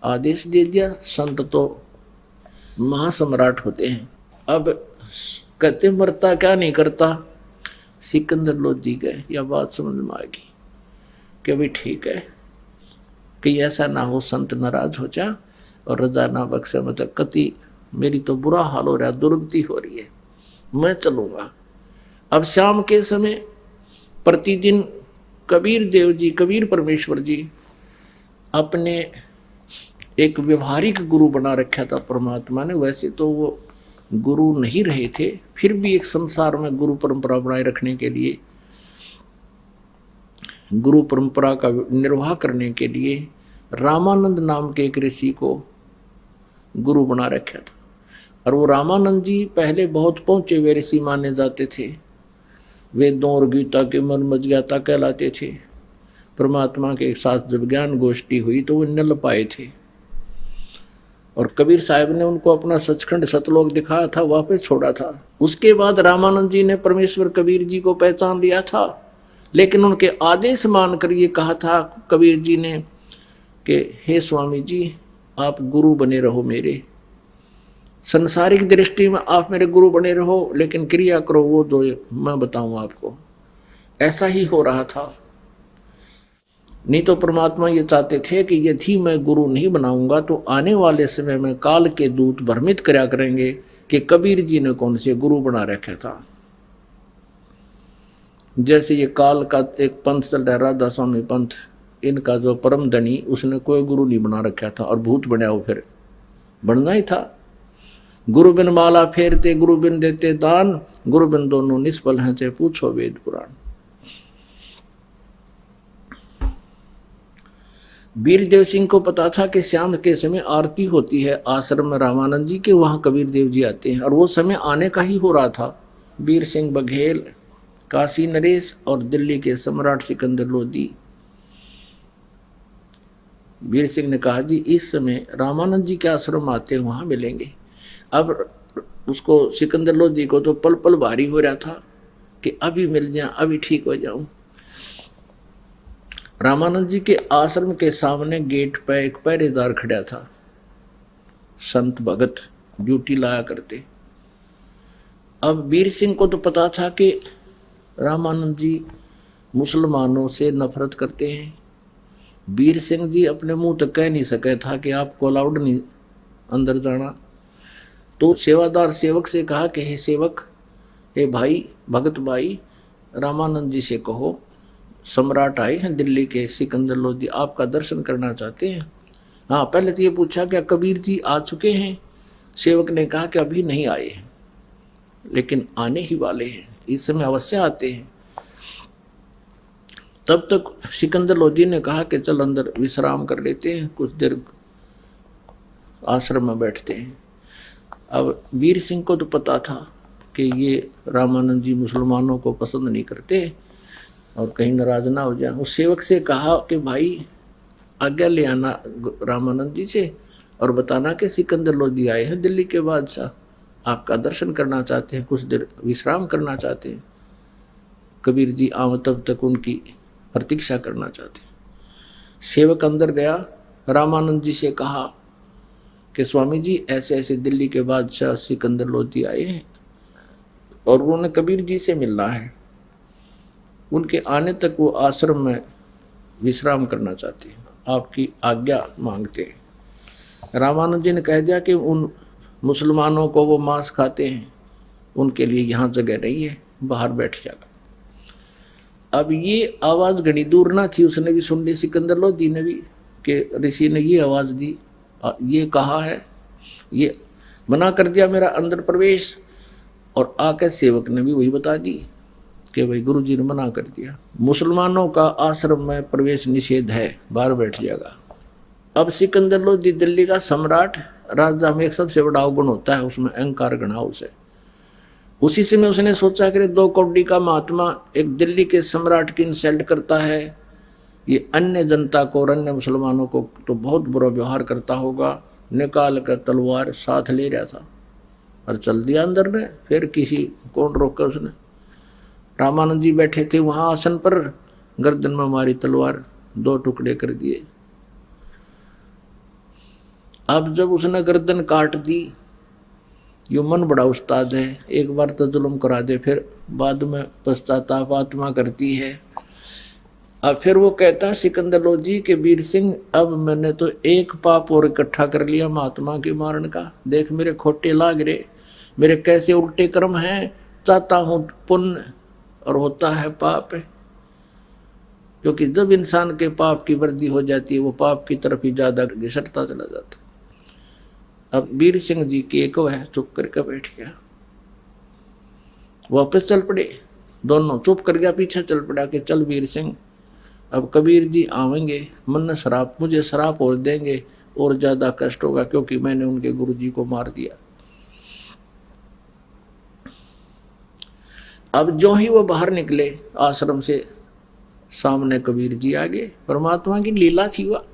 आदेश दे दिया। संत तो महासम्राट होते हैं। अब कहते मरता क्या नहीं करता, सिकंदर लोधी गए, यह बात समझ में आ गई कि भाई ठीक है, कि ऐसा ना हो संत नाराज हो जा और रजा ना बख्शे, मतलब कति मेरी तो बुरा हाल हो रहा है, दुर्गति हो रही है, मैं चलूँगा। अब शाम के समय प्रतिदिन कबीर देव जी, कबीर परमेश्वर जी अपने एक व्यवहारिक गुरु बना रखा था परमात्मा ने। वैसे तो वो गुरु नहीं रहे थे, फिर भी एक संसार में गुरु परंपरा बनाए रखने के लिए, गुरु परंपरा का निर्वाह करने के लिए रामानंद नाम के एक ऋषि को गुरु बना रखा था। और वो रामानंद जी पहले बहुत पहुंचे हुए ऋषि माने जाते थे, वेदों और गीता के मर्मज्ञाता कहलाते थे। परमात्मा के साथ जब ज्ञान गोष्ठी हुई तो वो निल पाए थे, और कबीर साहब ने उनको अपना सचखंड सतलोक दिखाया था, वापस छोड़ा था। उसके बाद रामानंद जी ने परमेश्वर कबीर जी को पहचान लिया था, लेकिन उनके आदेश मानकर ये कहा था कबीर जी ने कि हे स्वामी जी, आप गुरु बने रहो मेरे, संसारिक दृष्टि में आप मेरे गुरु बने रहो, लेकिन क्रिया करो वो जो मैं बताऊं आपको। ऐसा ही हो रहा था। नहीं तो परमात्मा ये चाहते थे कि यदि मैं गुरु नहीं बनाऊंगा तो आने वाले समय में काल के दूत भ्रमित कर्या करेंगे कि कबीर जी ने कौन से गुरु बना रखा था। जैसे ये काल का एक पंथ चल रहा, राधा स्वामी पंथ, इनका जो परम धनी, उसने कोई गुरु नहीं बना रखा था और भूत बनाया, वो फिर बनना ही था। गुरु बिन माला फेरते, गुरु बिन देते दान, गुरु बिन दोनों निष्फल हैं, चाहे पूछो वेद पुराण। वीरदेव सिंह को पता था कि शाम के समय आरती होती है आश्रम में रामानंद जी के, वहां कबीर देव जी आते हैं, और वो समय आने का ही हो रहा था। वीर सिंह बघेल, काशी नरेश और दिल्ली के सम्राट सिकंदर लोधी। वीर सिंह ने कहा जी इस समय रामानंद जी के आश्रम आते हैं, वहां मिलेंगे। अब उसको सिकंदर लोधी को तो पल पल भारी हो रहा था कि अभी मिल जाए, अभी ठीक हो जाऊं। रामानंद जी के आश्रम के सामने गेट पर एक पहरेदार खड़ा था, संत भगत ड्यूटी लाया करते। अब वीर सिंह को तो पता था कि रामानंद जी मुसलमानों से नफरत करते हैं, वीर सिंह जी अपने मुंह तक कह नहीं सके था कि आपको अलाउड नहीं अंदर जाना। तो सेवादार सेवक से कहा कि हे सेवक, हे भाई भगत भाई, रामानंद जी से कहो सम्राट आए हैं दिल्ली के, सिकंदर लोधी आपका दर्शन करना चाहते हैं। हाँ, पहले तो ये पूछा क्या कबीर जी आ चुके हैं? सेवक ने कहा कि अभी नहीं आए हैं, लेकिन आने ही वाले हैं, इस समय अवश्य आते हैं। तब तक सिकंदर लोधी ने कहा कि चल अंदर विश्राम कर लेते हैं, कुछ देर आश्रम में बैठते हैं। अब वीर सिंह को तो पता था कि ये रामानंद जी मुसलमानों को पसंद नहीं करते और कहीं नाराज ना हो जाए। उस सेवक से कहा कि भाई आज्ञा ले आना रामानंद जी से और बताना कि सिकंदर लोधी आए हैं दिल्ली के बादशाह, आपका दर्शन करना चाहते हैं, कुछ देर विश्राम करना चाहते हैं। कबीर जी आव तब तक उनकी प्रतीक्षा करना चाहते हैं। सेवक अंदर गया, रामानंद जी से कहा कि स्वामी जी ऐसे ऐसे दिल्ली के बादशाह सिकंदर लोधी आए हैं और उन्होंने कबीर जी से मिलना है, उनके आने तक वो आश्रम में विश्राम करना चाहते हैं, आपकी आज्ञा मांगते हैं। रामानंद जी ने कह दिया कि उन मुसलमानों को वो मांस खाते हैं, उनके लिए यहाँ जगह नहीं है, बाहर बैठ जाएगा। अब ये आवाज़ घनी दूर ना थी, उसने भी सुन ली, सिकंदर लोधी ने भी, कि ऋषि ने ये आवाज़ दी, ये कहा है, ये मना कर दिया मेरा अंदर प्रवेश। और आकर सेवक ने भी वही बता दी कि भाई गुरु जी ने मना कर दिया, मुसलमानों का आश्रम में प्रवेश निषेध है, बाहर बैठ जाएगा। अब सिकंदर लोधी दिल्ली का सम्राट, राजा में एक सबसे बड़ा अवगुण होता है, उसमें अहंकार गणा उसे। उसी समय उसने सोचा कि 2 कौड़ी का महात्मा एक दिल्ली के सम्राट की इंसल्ट करता है, ये अन्य जनता को और अन्य मुसलमानों को तो बहुत बुरा व्यवहार करता होगा। निकाल कर तलवार साथ ले रहा था और चल दिया अंदर ने। फिर किसी कौन रोका उसने? रामानंद जी बैठे थे वहाँ आसन पर, गर्दन में मारी तलवार, 2 टुकड़े कर दिए। अब जब उसने गर्दन काट दी, यो मन बड़ा उस्ताद है, एक बार तो जुल्म करा दे, फिर बाद में पश्चाताप आत्मा करती है। अब फिर वो कहता सिकंदर लोधी के वीर सिंह, अब मैंने तो एक पाप और इकट्ठा कर लिया महात्मा के मारण का, देख मेरे खोटे लाग रहे, मेरे कैसे उल्टे कर्म हैं, चाहता हूँ पुण्य और होता है पाप। क्योंकि जब इंसान के पाप की वृद्धि हो जाती है, वो पाप की तरफ ही ज्यादा घिसटता चला जाता। अब वीर सिंह जी की एक वह चुप करके बैठ गया, वापस चल पड़े, दोनों चुप कर गया, पीछे चल पड़ा कि चल वीर सिंह, अब कबीर जी आवेंगे, मन शराब मुझे शराब और देंगे और ज्यादा कष्ट होगा, क्योंकि मैंने उनके गुरु जी को मार दिया। अब जो ही वो बाहर निकले आश्रम से, सामने कबीर जी आ गए। परमात्मा की लीला थी वह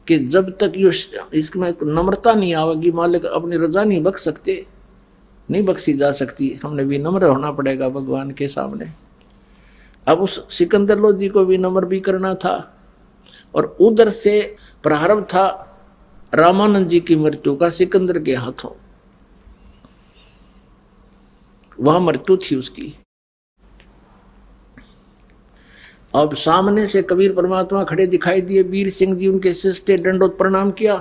कि जब तक ये इसमें नम्रता नहीं आवेगी, मालिक अपनी रजा नहीं बख्श सकते, नहीं बख्शी जा सकती, हमने भी नम्र होना पड़ेगा भगवान के सामने। अब उस सिकंदर लोधी को भी नम्र भी करना था, और उधर से प्रारंभ था रामानंद जी की मृत्यु का सिकंदर के हाथों, वह मृत्यु थी उसकी। अब सामने से कबीर परमात्मा खड़े दिखाई दिए, वीर सिंह जी उनके शिष्टे दंडोत प्रणाम किया।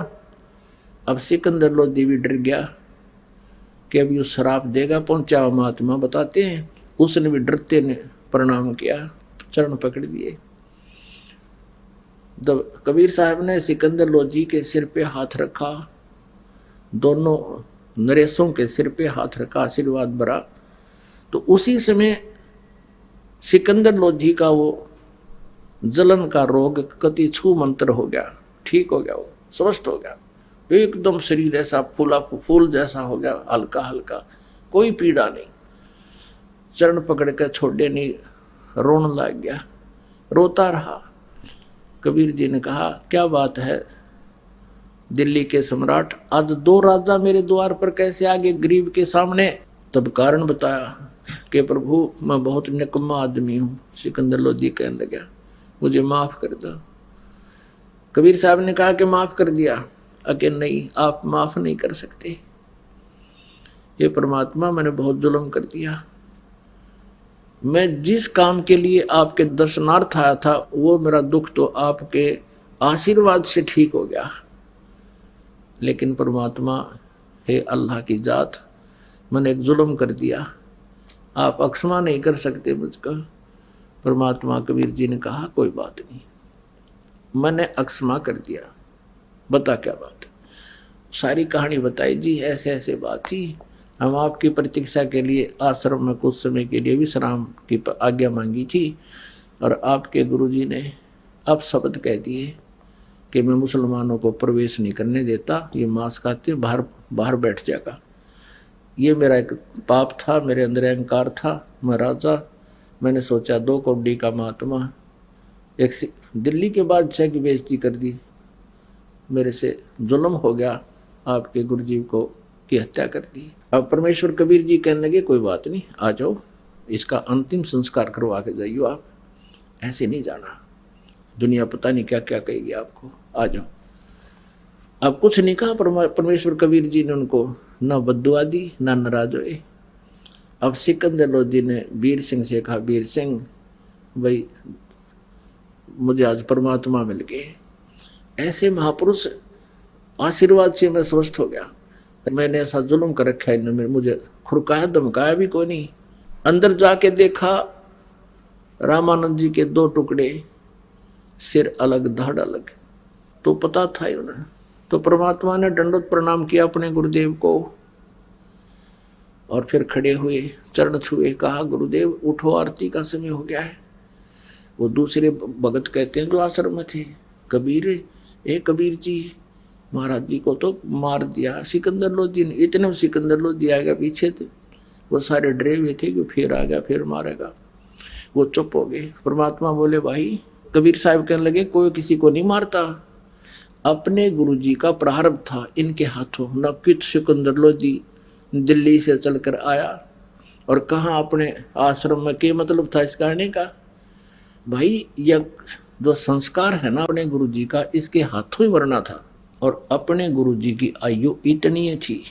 अब सिकंदर लोधी भी डर गया कि अभी उस श्राप देगा, पहुंचा महात्मा बताते हैं, उसने भी डरते ने प्रणाम किया, चरण पकड़ दिए। जब कबीर साहब ने सिकंदर लोधी के सिर पे हाथ रखा, दोनों नरेशों के सिर पे हाथ रखा, आशीर्वाद भरा, तो उसी समय सिकंदर लोधी का वो जलन का रोग कति छू मंत्र हो गया, ठीक हो गया, वो स्वस्थ हो गया, एकदम शरीर ऐसा फूला फूल जैसा हो गया, हल्का हल्का, कोई पीड़ा नहीं। चरण पकड़ कर छोड़े नहीं, रोने लग गया, रोता रहा। कबीर जी ने कहा क्या बात है दिल्ली के सम्राट, आज 2 राजा मेरे द्वार पर कैसे आ गए गरीब के सामने? तब कारण बताया कि प्रभु मैं बहुत निकम्मा आदमी हूँ। सिकंदर लोधी कहने लगा मुझे माफ कर दो। कबीर साहब ने कहा कि माफ कर दिया। अके नहीं, आप माफ नहीं कर सकते, ये परमात्मा मैंने बहुत जुल्म कर दिया, मैं जिस काम के लिए आपके दर्शनार्थ आया था वो मेरा दुख तो आपके आशीर्वाद से ठीक हो गया, लेकिन परमात्मा हे अल्लाह की जात, मैंने एक जुल्म कर दिया, आप अक्षमा नहीं कर सकते मुझको। परमात्मा कबीर जी ने कहा कोई बात नहीं, मैंने अक्षमा कर दिया, बता क्या बात। सारी कहानी बताई जी, ऐसे ऐसे बात थी, हम आपकी प्रतीक्षा के लिए आश्रम में कुछ समय के लिए विश्राम की आज्ञा मांगी थी और आपके गुरुजी ने अब शब्द कह दिए कि मैं मुसलमानों को प्रवेश नहीं करने देता, ये मांस खाते बाहर बाहर बैठ जाएगा। ये मेरा एक पाप था, मेरे अंदर अहंकार था, मैं राजा, मैंने सोचा 2 कौड़ी का महात्मा, एक दिल्ली के बादशाह की बेइज्जती कर दी, मेरे से जुल्म हो गया, आपके गुरुजी को की हत्या कर दी। अब परमेश्वर कबीर जी कहने लगे कोई बात नहीं, आ जाओ, इसका अंतिम संस्कार करवा के जाइयो, आप ऐसे नहीं जाना, दुनिया पता नहीं क्या क्या कहेगी आपको, आ जाओ। अब कुछ नहीं कहा परमेश्वर कबीर जी ने उनको, न बद्दुआ दी न नाराज हुए। अब सिकंदर लोधी ने वीर सिंह से कहा, वीर सिंह भाई मुझे आज परमात्मा मिल गए, ऐसे महापुरुष आशीर्वाद से मैं स्वस्थ हो गया, मैंने ऐसा जुल्म कर रखा है, इन्होंने मुझे खुरकाया धमकाया भी कोई नहीं। अंदर जाके देखा रामानंद जी के 2 टुकड़े, सिर अलग धड़ अलग, तो पता था ही उन्हें। तो परमात्मा ने दंडवत प्रणाम किया अपने गुरुदेव को और फिर खड़े हुए, चरण छुए, कहा गुरुदेव उठो, आरती का समय हो गया है। वो दूसरे भगत कहते हैं जो आश्रम में थे, कबीर ए कबीर जी, महाराज जी को तो मार दिया सिकंदर लोधी ने, इतने सिकंदर लोधी आ गया पीछे थे, वो सारे डरे हुए थे कि फिर आ गया फिर मारेगा, वो चुप हो गए। परमात्मा बोले भाई, कबीर साहब कहने लगे कोई किसी को नहीं मारता, अपने गुरुजी का प्रारब्ध था इनके हाथों, न कित सिकंदर लोधी दिल्ली से चलकर आया और कहाँ अपने आश्रम में, के मतलब था इस कहने का भाई, यह जो संस्कार है ना अपने गुरुजी का, इसके हाथों ही मरना था। और अपने गुरुजी की आयु इतनी थी,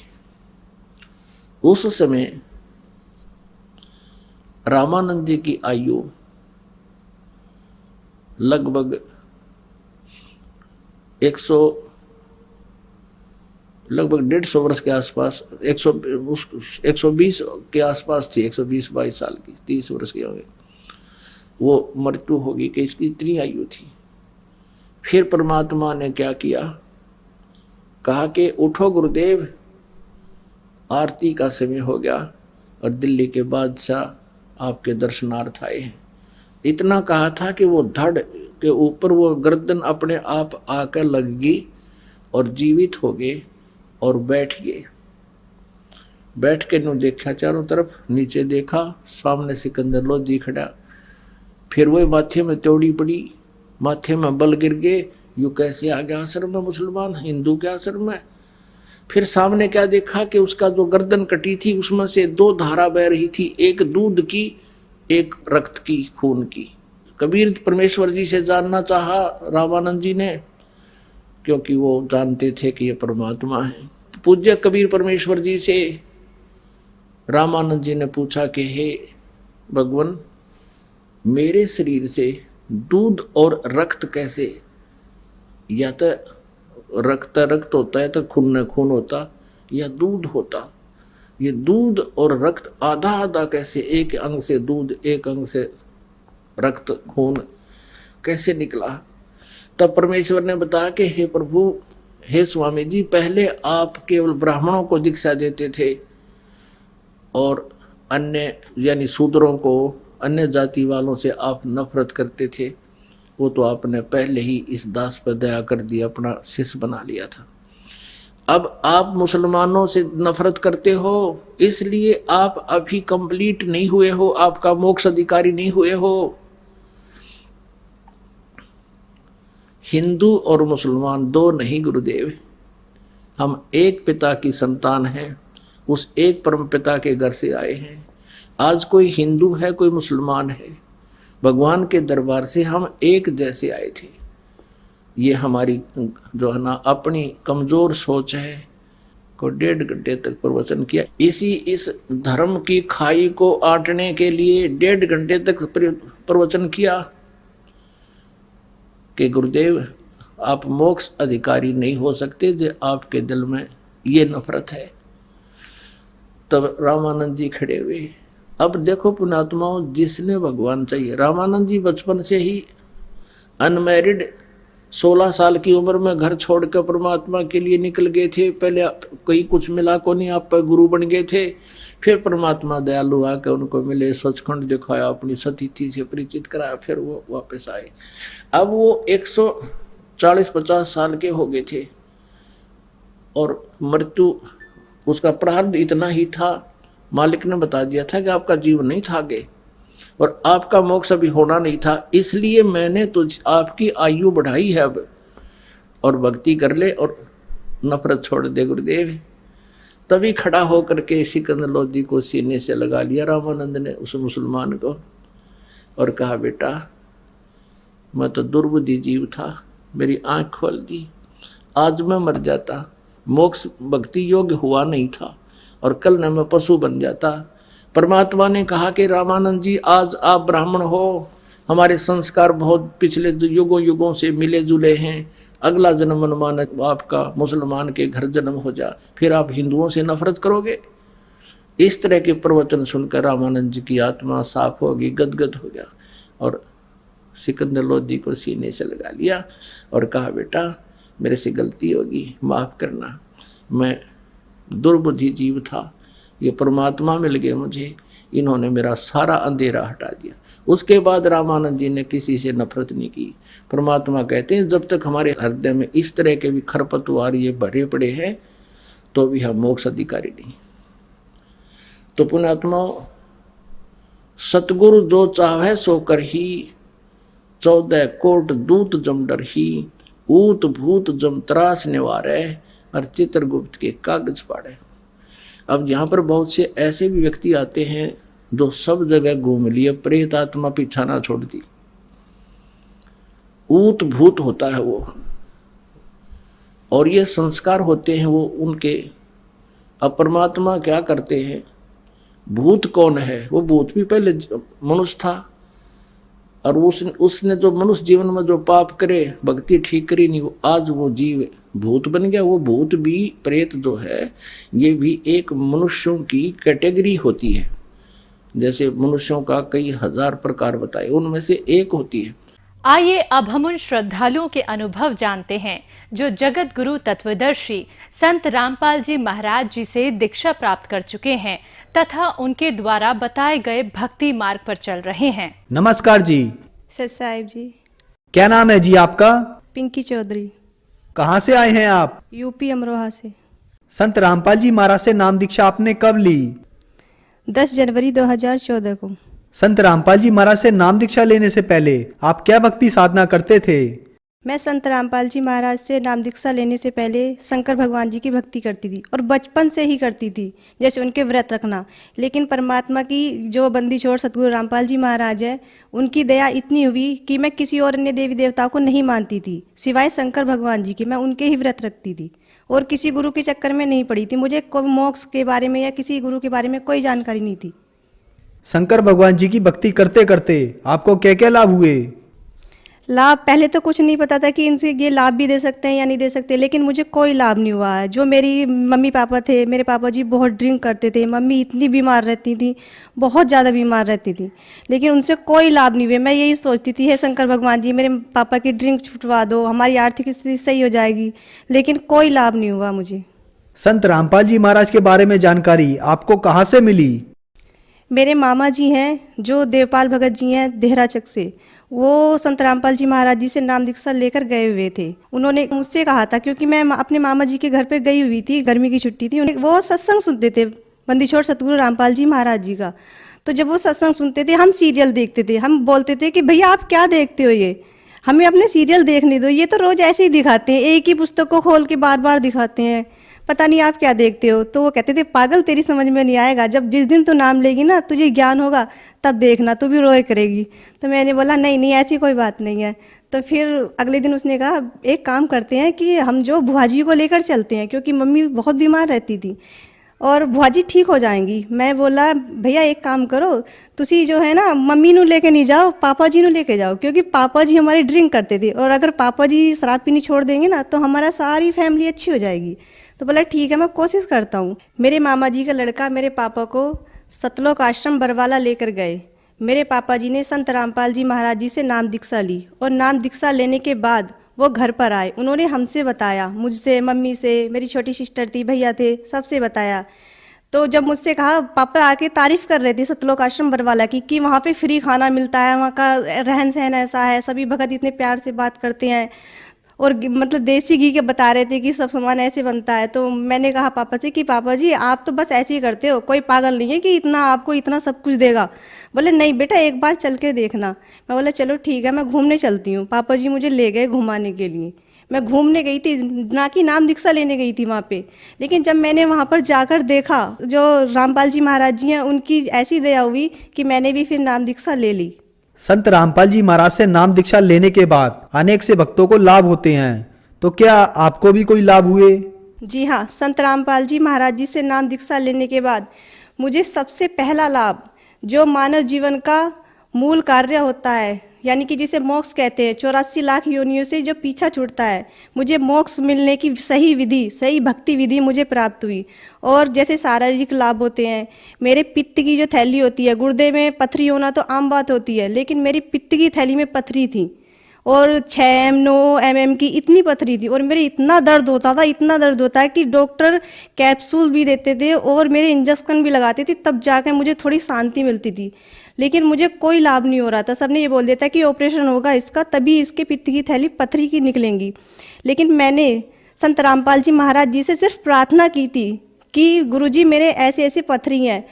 उस समय रामानंद जी की आयु लगभग 150 वर्ष के आसपास, 120 के आसपास थी, 120-22 साल की, 30 वर्ष की होगी, वो मृत्यु होगी कि इसकी इतनी आयु थी। फिर परमात्मा ने क्या किया, कहा कि उठो गुरुदेव, आरती का समय हो गया और दिल्ली के बादशाह आपके दर्शनार्थ आए हैं। इतना कहा था कि वो धड़ के ऊपर वो गर्दन अपने आप आकर लग गई और जीवित हो गए और बैठ गए। बैठ के नु देखा चारों तरफ, नीचे देखा, सामने सिकंदर लोधी खड़ा, फिर वही माथे में त्योड़ी पड़ी, माथे में बल गिर गए, यू कैसे आ गया आश्रम में मुसलमान, हिंदू के आश्रम में। फिर सामने क्या देखा कि उसका जो गर्दन कटी थी उसमें से 2 धारा बह रही थी, एक दूध की एक रक्त की, खून की। कबीर परमेश्वर जी से जानना चाहा रामानंद जी ने, क्योंकि वो जानते थे कि ये परमात्मा है। पूज्य कबीर परमेश्वर जी से रामानंद जी ने पूछा कि हे भगवान, मेरे शरीर से दूध और रक्त कैसे, या तो रक्त होता है तो खून खून होता, या दूध होता, ये दूध और रक्त आधा आधा कैसे, एक अंग से दूध एक अंग से रक्त खून कैसे निकला। तब परमेश्वर ने बताया कि हे प्रभु, हे स्वामी जी, पहले आप केवल ब्राह्मणों को दीक्षा देते थे और अन्य यानी शूद्रों को, अन्य जाति वालों से आप नफरत करते थे, वो तो आपने पहले ही इस दास पर दया कर दिया, अपना शिष्य बना लिया था। अब आप मुसलमानों से नफरत करते हो, इसलिए आप अभी कंप्लीट नहीं हुए हो, आपका मोक्ष अधिकारी नहीं हुए हो। हिंदू और मुसलमान 2 नहीं गुरुदेव, हम एक पिता की संतान हैं, उस एक परम पिता के घर से आए हैं। आज कोई हिंदू है कोई मुसलमान है, भगवान के दरबार से हम एक जैसे आए थे। ये हमारी जो है ना अपनी कमजोर सोच है, को 1.5 घंटे तक प्रवचन किया। इस धर्म की खाई को आटने के लिए 1.5 घंटे तक प्रवचन किया कि गुरुदेव आप मोक्ष अधिकारी नहीं हो सकते जो आपके दिल में ये नफरत है। तब रामानंद जी खड़े हुए। अब देखो पुण्यात्माओं, जिसने भगवान चाहिए, रामानंद जी बचपन से ही अनमैरिड 16 साल की उम्र में घर छोड़कर परमात्मा के लिए निकल गए थे। पहले कहीं कुछ मिला को नहीं, आप पर गुरु बन गए थे। फिर परमात्मा दयालु आकर उनको मिले, सचखंड दिखाया, अपनी सतीथि से परिचित कराया, फिर वो वापस आए। अब वो 140-50 साल के हो गए थे और मृत्यु उसका प्रारब्ध इतना ही था, मालिक ने बता दिया था कि आपका जीवन नहीं था आगे और आपका मोक्ष अभी होना नहीं था, इसलिए मैंने तो आपकी आयु बढ़ाई है अब, और भक्ति कर ले और नफरत छोड़ दे गुरुदेव। तभी खड़ा होकर के सिकंदर लोधी को सीने से लगा लिया रामानंद ने उस मुसलमान को और कहा, बेटा मैं तो दुर्बुद्धि जीव था, मेरी आंख खोल दी, आज मैं मर जाता, मोक्ष भक्ति योग्य हुआ नहीं था और कल न मैं पशु बन जाता। परमात्मा ने कहा कि रामानंद जी आज आप ब्राह्मण हो, हमारे संस्कार बहुत पिछले युगों युगों से मिले जुले हैं, अगला जन्म अनुमान आपका मुसलमान के घर जन्म हो जा, फिर आप हिंदुओं से नफरत करोगे। इस तरह के प्रवचन सुनकर रामानंद जी की आत्मा साफ होगी, गदगद हो गया और सिकंदर लोधी को सीने से लगा लिया और कहा, बेटा मेरे से गलती होगी, माफ करना, मैं दुर्बुद्धि जीव था, ये परमात्मा मिल गए मुझे, इन्होंने मेरा सारा अंधेरा हटा दिया। उसके बाद रामानंद जी ने किसी से नफरत नहीं की। परमात्मा कहते हैं जब तक हमारे हृदय में इस तरह के भी खरपतवार ये भरे पड़े हैं तो भी हम मोक्ष अधिकारी नहीं। तो पुण्यात्मा, सतगुरु जो चाहे सो कर ही, 14 कोट दूत जम डर ही, ऊत भूत जम त्रास निवारे, और चित्रगुप्त के कागज पाड़े। अब यहाँ पर बहुत से ऐसे भी व्यक्ति आते हैं जो सब जगह घूम लिए, प्रेत आत्मा पीछा ना छोड़ती, ऊत भूत होता है वो, और ये संस्कार होते हैं वो उनके। अब परमात्मा क्या करते हैं, भूत कौन है, वो भूत भी पहले मनुष्य था और उसने जो मनुष्य जीवन में जो पाप करे, भक्ति ठीक करी नहीं, आज वो जीव भूत बन गया। वो भूत भी, प्रेत जो है, ये भी एक मनुष्यों की कैटेगरी होती है। जैसे मनुष्यों का कई हजार प्रकार बताए, उनमें से एक होती है। आइए अब हम उन श्रद्धालुओं के अनुभव जानते हैं जो जगत गुरु तत्वदर्शी संत रामपाल जी महाराज जी से दीक्षा प्राप्त कर चुके हैं तथा उनके द्वारा बताए गए भक्ति मार्ग पर चल रहे हैं। नमस्कार जी। सत साहिब जी। क्या नाम है जी आपका? पिंकी चौधरी। कहाँ से आए हैं आप? यूपी अमरोहा से। संत रामपाल जी महाराज से नाम दीक्षा आपने कब ली? 10 जनवरी 2014 को। संत रामपाल जी महाराज से नाम दीक्षा लेने से पहले आप क्या भक्ति साधना करते थे? मैं संत रामपाल जी महाराज से नाम दीक्षा लेने से पहले शंकर भगवान जी की भक्ति करती थी और बचपन से ही करती थी, जैसे उनके व्रत रखना। लेकिन परमात्मा की जो बंदी छोड़ सतगुरु रामपाल जी महाराज है, उनकी दया इतनी हुई कि मैं किसी और अन्य देवी देवताओं को नहीं मानती थी सिवाय शंकर भगवान जी के। मैं उनके ही व्रत रखती थी और किसी गुरु के चक्कर में नहीं पड़ी थी। मुझे कोई मोक्ष के बारे में या किसी गुरु के बारे में कोई जानकारी नहीं थी। शंकर भगवान जी की भक्ति करते करते आपको क्या क्या लाभ हुए? लाभ पहले तो कुछ नहीं पता था कि इनसे ये लाभ भी दे सकते हैं या नहीं दे सकते, लेकिन मुझे कोई लाभ नहीं हुआ है। जो मेरी मम्मी पापा थे, मेरे पापा जी बहुत ड्रिंक करते थे, मम्मी इतनी बीमार रहती थी, बहुत ज़्यादा बीमार रहती थी, लेकिन उनसे कोई लाभ नहीं हुए। मैं यही सोचती थी, हे शंकर भगवान जी मेरे पापा की ड्रिंक छुटवा दो, हमारी आर्थिक स्थिति सही हो जाएगी, लेकिन कोई लाभ नहीं हुआ मुझे। संत रामपाल जी महाराज के बारे में जानकारी आपको कहाँ से मिली? मेरे मामा जी हैं जो देवपाल भगत जी हैं देहराचक से, वो संत रामपाल जी महाराज जी से नाम दीक्षा लेकर गए हुए थे। उन्होंने मुझसे कहा था, क्योंकि मैं अपने मामा जी के घर पे गई हुई थी, गर्मी की छुट्टी थी, वो सत्संग सुनते थे बंदी छोड़ सतगुरु रामपाल जी महाराज जी का। तो जब वो सत्संग सुनते थे, हम सीरियल देखते थे, हम बोलते थे कि भैया आप क्या देखते हो, ये हमें अपने सीरियल देखने दो, ये तो रोज ऐसे ही दिखाते हैं, एक ही पुस्तक को खोल के बार बार दिखाते हैं, पता नहीं आप क्या देखते हो। तो वो कहते थे, पागल तेरी समझ में नहीं आएगा, जब जिस दिन तू नाम लेगी ना, तुझे ज्ञान होगा, तब देखना, तू भी रोए करेगी। तो मैंने बोला नहीं नहीं ऐसी कोई बात नहीं है। तो फिर अगले दिन उसने कहा एक काम करते हैं कि हम जो बुआ जी को लेकर चलते हैं, क्योंकि मम्मी बहुत बीमार रहती थी और बुआ जी ठीक हो जाएंगी। मैं बोला भैया एक काम करो, तुसी जो है ना मम्मी नू लेके नहीं जाओ, पापा जी नू लेके जाओ, क्योंकि पापा जी हमारे ड्रिंक करते थे और अगर पापा जी शराब पीनी छोड़ देंगे ना तो हमारा सारी फैमिली अच्छी हो जाएगी। तो बोला ठीक है मैं कोशिश करता हूँ। मेरे मामा जी का लड़का मेरे पापा को सतलोक आश्रम बरवाला लेकर गए। मेरे पापा जी ने संत रामपाल जी महाराज जी से नाम दीक्षा ली और नाम दीक्षा लेने के बाद वो घर पर आए। उन्होंने हमसे बताया, मुझसे, मम्मी से, मेरी छोटी सिस्टर थी, भैया थे, सबसे बताया। तो जब मुझसे कहा, पापा आके तारीफ़ कर रहे थे सतलोक आश्रम बरवाला की कि वहाँ पे फ्री खाना मिलता है, वहाँ का रहन सहन ऐसा है, सभी भगत इतने प्यार से बात करते हैं और मतलब देसी घी के बता रहे थे कि सब सामान ऐसे बनता है। तो मैंने कहा पापा से कि पापा जी आप तो बस ऐसे ही करते हो, कोई पागल नहीं है कि इतना आपको इतना सब कुछ देगा। बोले नहीं बेटा एक बार चल के देखना। मैं बोला चलो ठीक है मैं घूमने चलती हूँ। पापा जी मुझे ले गए घुमाने के लिए। मैं घूमने गई थी, ना कि नाम दीक्षा लेने गई थी वहाँ पे। लेकिन जब मैंने वहाँ पर जाकर देखा जो रामपाल जी महाराज जी हैं उनकी ऐसी दया हुई कि मैंने भी फिर नाम दीक्षा ले ली। संत रामपाल जी महाराज से नाम दीक्षा लेने के बाद अनेक से भक्तों को लाभ होते हैं, तो क्या आपको भी कोई लाभ हुए? जी हाँ, संत रामपाल जी महाराज जी से नाम दीक्षा लेने के बाद मुझे सबसे पहला लाभ जो मानव जीवन का मूल कार्य होता है, यानी कि जिसे मोक्ष कहते हैं, 84 लाख योनियों से जो पीछा छूटता है, मुझे मोक्ष मिलने की सही विधि, सही भक्ति विधि मुझे प्राप्त हुई। और जैसे शारीरिक लाभ होते हैं, मेरे पित्त की जो थैली होती है, गुर्दे में पथरी होना तो आम बात होती है, लेकिन मेरी पित्त की थैली में पथरी थी और 6 9 mm की इतनी पथरी थी और मेरे इतना दर्द होता था, इतना दर्द होता है कि डॉक्टर कैप्सूल भी देते थे और मेरे इंजेक्शन भी लगाते थे, तब जाकर मुझे थोड़ी शांति मिलती थी। लेकिन मुझे कोई लाभ नहीं हो रहा था। सबने ये बोल दिया था कि ऑपरेशन होगा इसका, तभी इसके पित्त की थैली पथरी की निकलेंगी। लेकिन मैंने संत रामपाल जी महाराज जी से सिर्फ प्रार्थना की थी कि गुरुजी मेरे ऐसे ऐसे पथरी हैं।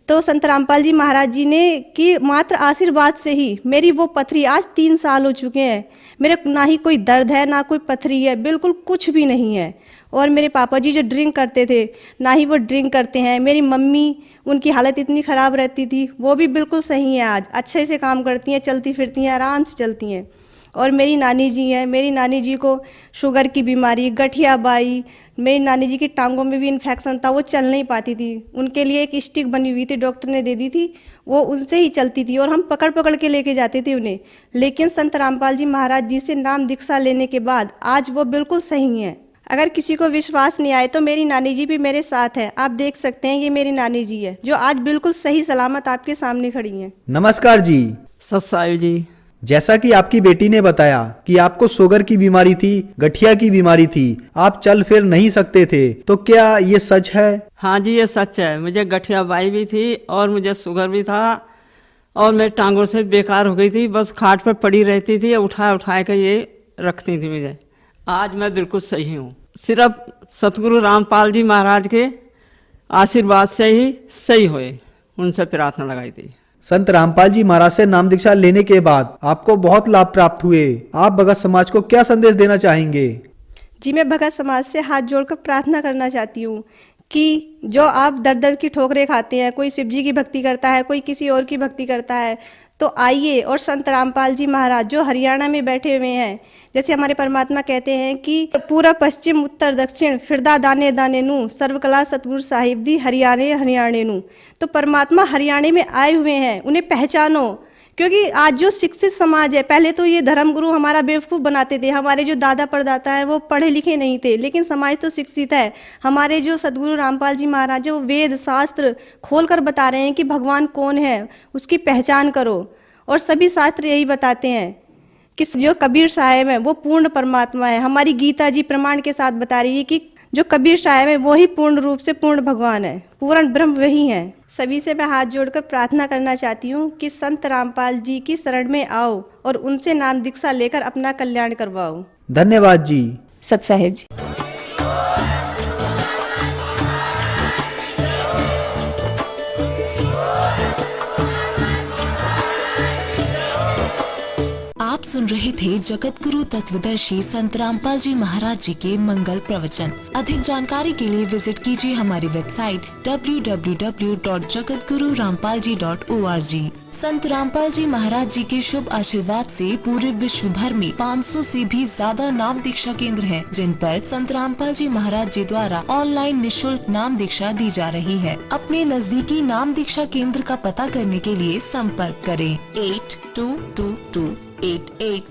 तो संत रामपाल जी महाराज जी ने कि मात्र आशीर्वाद से ही मेरी वो पथरी, आज 3 साल हो चुके हैं, मेरे ना ही कोई दर्द है ना कोई पथरी है, बिल्कुल कुछ भी नहीं है। और मेरे पापा जी जो ड्रिंक करते थे ना ही वो ड्रिंक करते हैं। मेरी मम्मी, उनकी हालत इतनी ख़राब रहती थी, वो भी बिल्कुल सही है, आज अच्छे से काम करती हैं, चलती फिरती हैं, आराम से चलती हैं। और मेरी नानी जी हैं, मेरी नानी जी को शुगर की बीमारी, गठिया बाई, मेरी नानी जी की टांगों में भी इन्फेक्शन था, वो चल नहीं पाती थी। उनके लिए एक स्टिक बनी हुई थी, डॉक्टर ने दे दी थी, वो उनसे ही चलती थी और हम पकड़ पकड़ के लेके जाते थे उन्हें। लेकिन संत रामपाल जी महाराज जी से नाम दीक्षा लेने के बाद आज वो बिल्कुल सही हैं। अगर किसी को विश्वास नहीं आए तो मेरी नानी जी भी मेरे साथ है, आप देख सकते हैं, ये मेरी नानी जी है जो आज बिल्कुल सही सलामत आपके सामने खड़ी हैं। नमस्कार जी। सत साहिब जी। जैसा कि आपकी बेटी ने बताया कि आपको शुगर की बीमारी थी, गठिया की बीमारी थी, आप चल फिर नहीं सकते थे, तो क्या ये सच है? हाँ जी ये सच है। मुझे गठिया बाई भी थी और मुझे शुगर भी था और मेरी टांगों से बेकार हो गई थी, बस खाट पर पड़ी रहती थी, उठा के ये रखती थी मुझे। आज मैं बिल्कुल सही हूँ, सिर्फ सतगुरु रामपाल जी महाराज के आशीर्वाद से ही सही हुए, उनसे प्रार्थना लगाई थी। संत रामपाल जी महाराज से नाम दीक्षा लेने के बाद आपको बहुत लाभ प्राप्त हुए, आप भगत समाज को क्या संदेश देना चाहेंगे? जी मैं भगत समाज से हाथ जोड़कर प्रार्थना करना चाहती हूँ कि जो आप दर दर की ठोकरें खाते हैं, कोई शिव जी की भक्ति करता है, कोई किसी और की भक्ति करता है, तो आइए और संत रामपाल जी महाराज जो हरियाणा में बैठे हुए हैं, जैसे हमारे परमात्मा कहते हैं कि पूरा पश्चिम उत्तर दक्षिण फिरदा दाने दाने नू सर्वकला सतगुरु साहिब दी हरियाणे हरियाणे नू। तो परमात्मा हरियाणे में आए हुए हैं, उन्हें पहचानो, क्योंकि आज जो शिक्षित समाज है, पहले तो ये धर्मगुरु हमारा बेवकूफ़ बनाते थे, हमारे जो दादा परदाता हैं वो पढ़े लिखे नहीं थे, लेकिन समाज तो शिक्षित है। हमारे जो सतगुरु रामपाल जी महाराज जो वेद शास्त्र खोल कर बता रहे हैं कि भगवान कौन है, उसकी पहचान करो। और सभी शास्त्र यही बताते हैं कि जो कबीर साहब है वो पूर्ण परमात्मा है। हमारी गीता जी प्रमाण के साथ बता रही है कि जो कबीर साहब है वो ही पूर्ण रूप से पूर्ण भगवान है, पूर्ण ब्रह्म वही है। सभी से मैं हाथ जोड़कर प्रार्थना करना चाहती हूँ कि संत रामपाल जी की शरण में आओ और उनसे नाम दीक्षा लेकर अपना कल्याण करवाओ। धन्यवाद जी। सत साहिब जी। आप सुन रहे थे जगत गुरु तत्वदर्शी संत रामपाल जी महाराज जी के मंगल प्रवचन। अधिक जानकारी के लिए विजिट कीजिए हमारी वेबसाइट www.jagatgururampalji.org। संत रामपाल जी महाराज जी के शुभ आशीर्वाद से पूरे विश्व भर में 500 से भी ज्यादा नाम दीक्षा केंद्र हैं, जिन पर संत रामपाल जी महाराज जी द्वारा ऑनलाइन निशुल्क नाम दीक्षा दी जा रही है। अपने नजदीकी नाम दीक्षा केंद्र का पता करने के लिए संपर्क करें 822288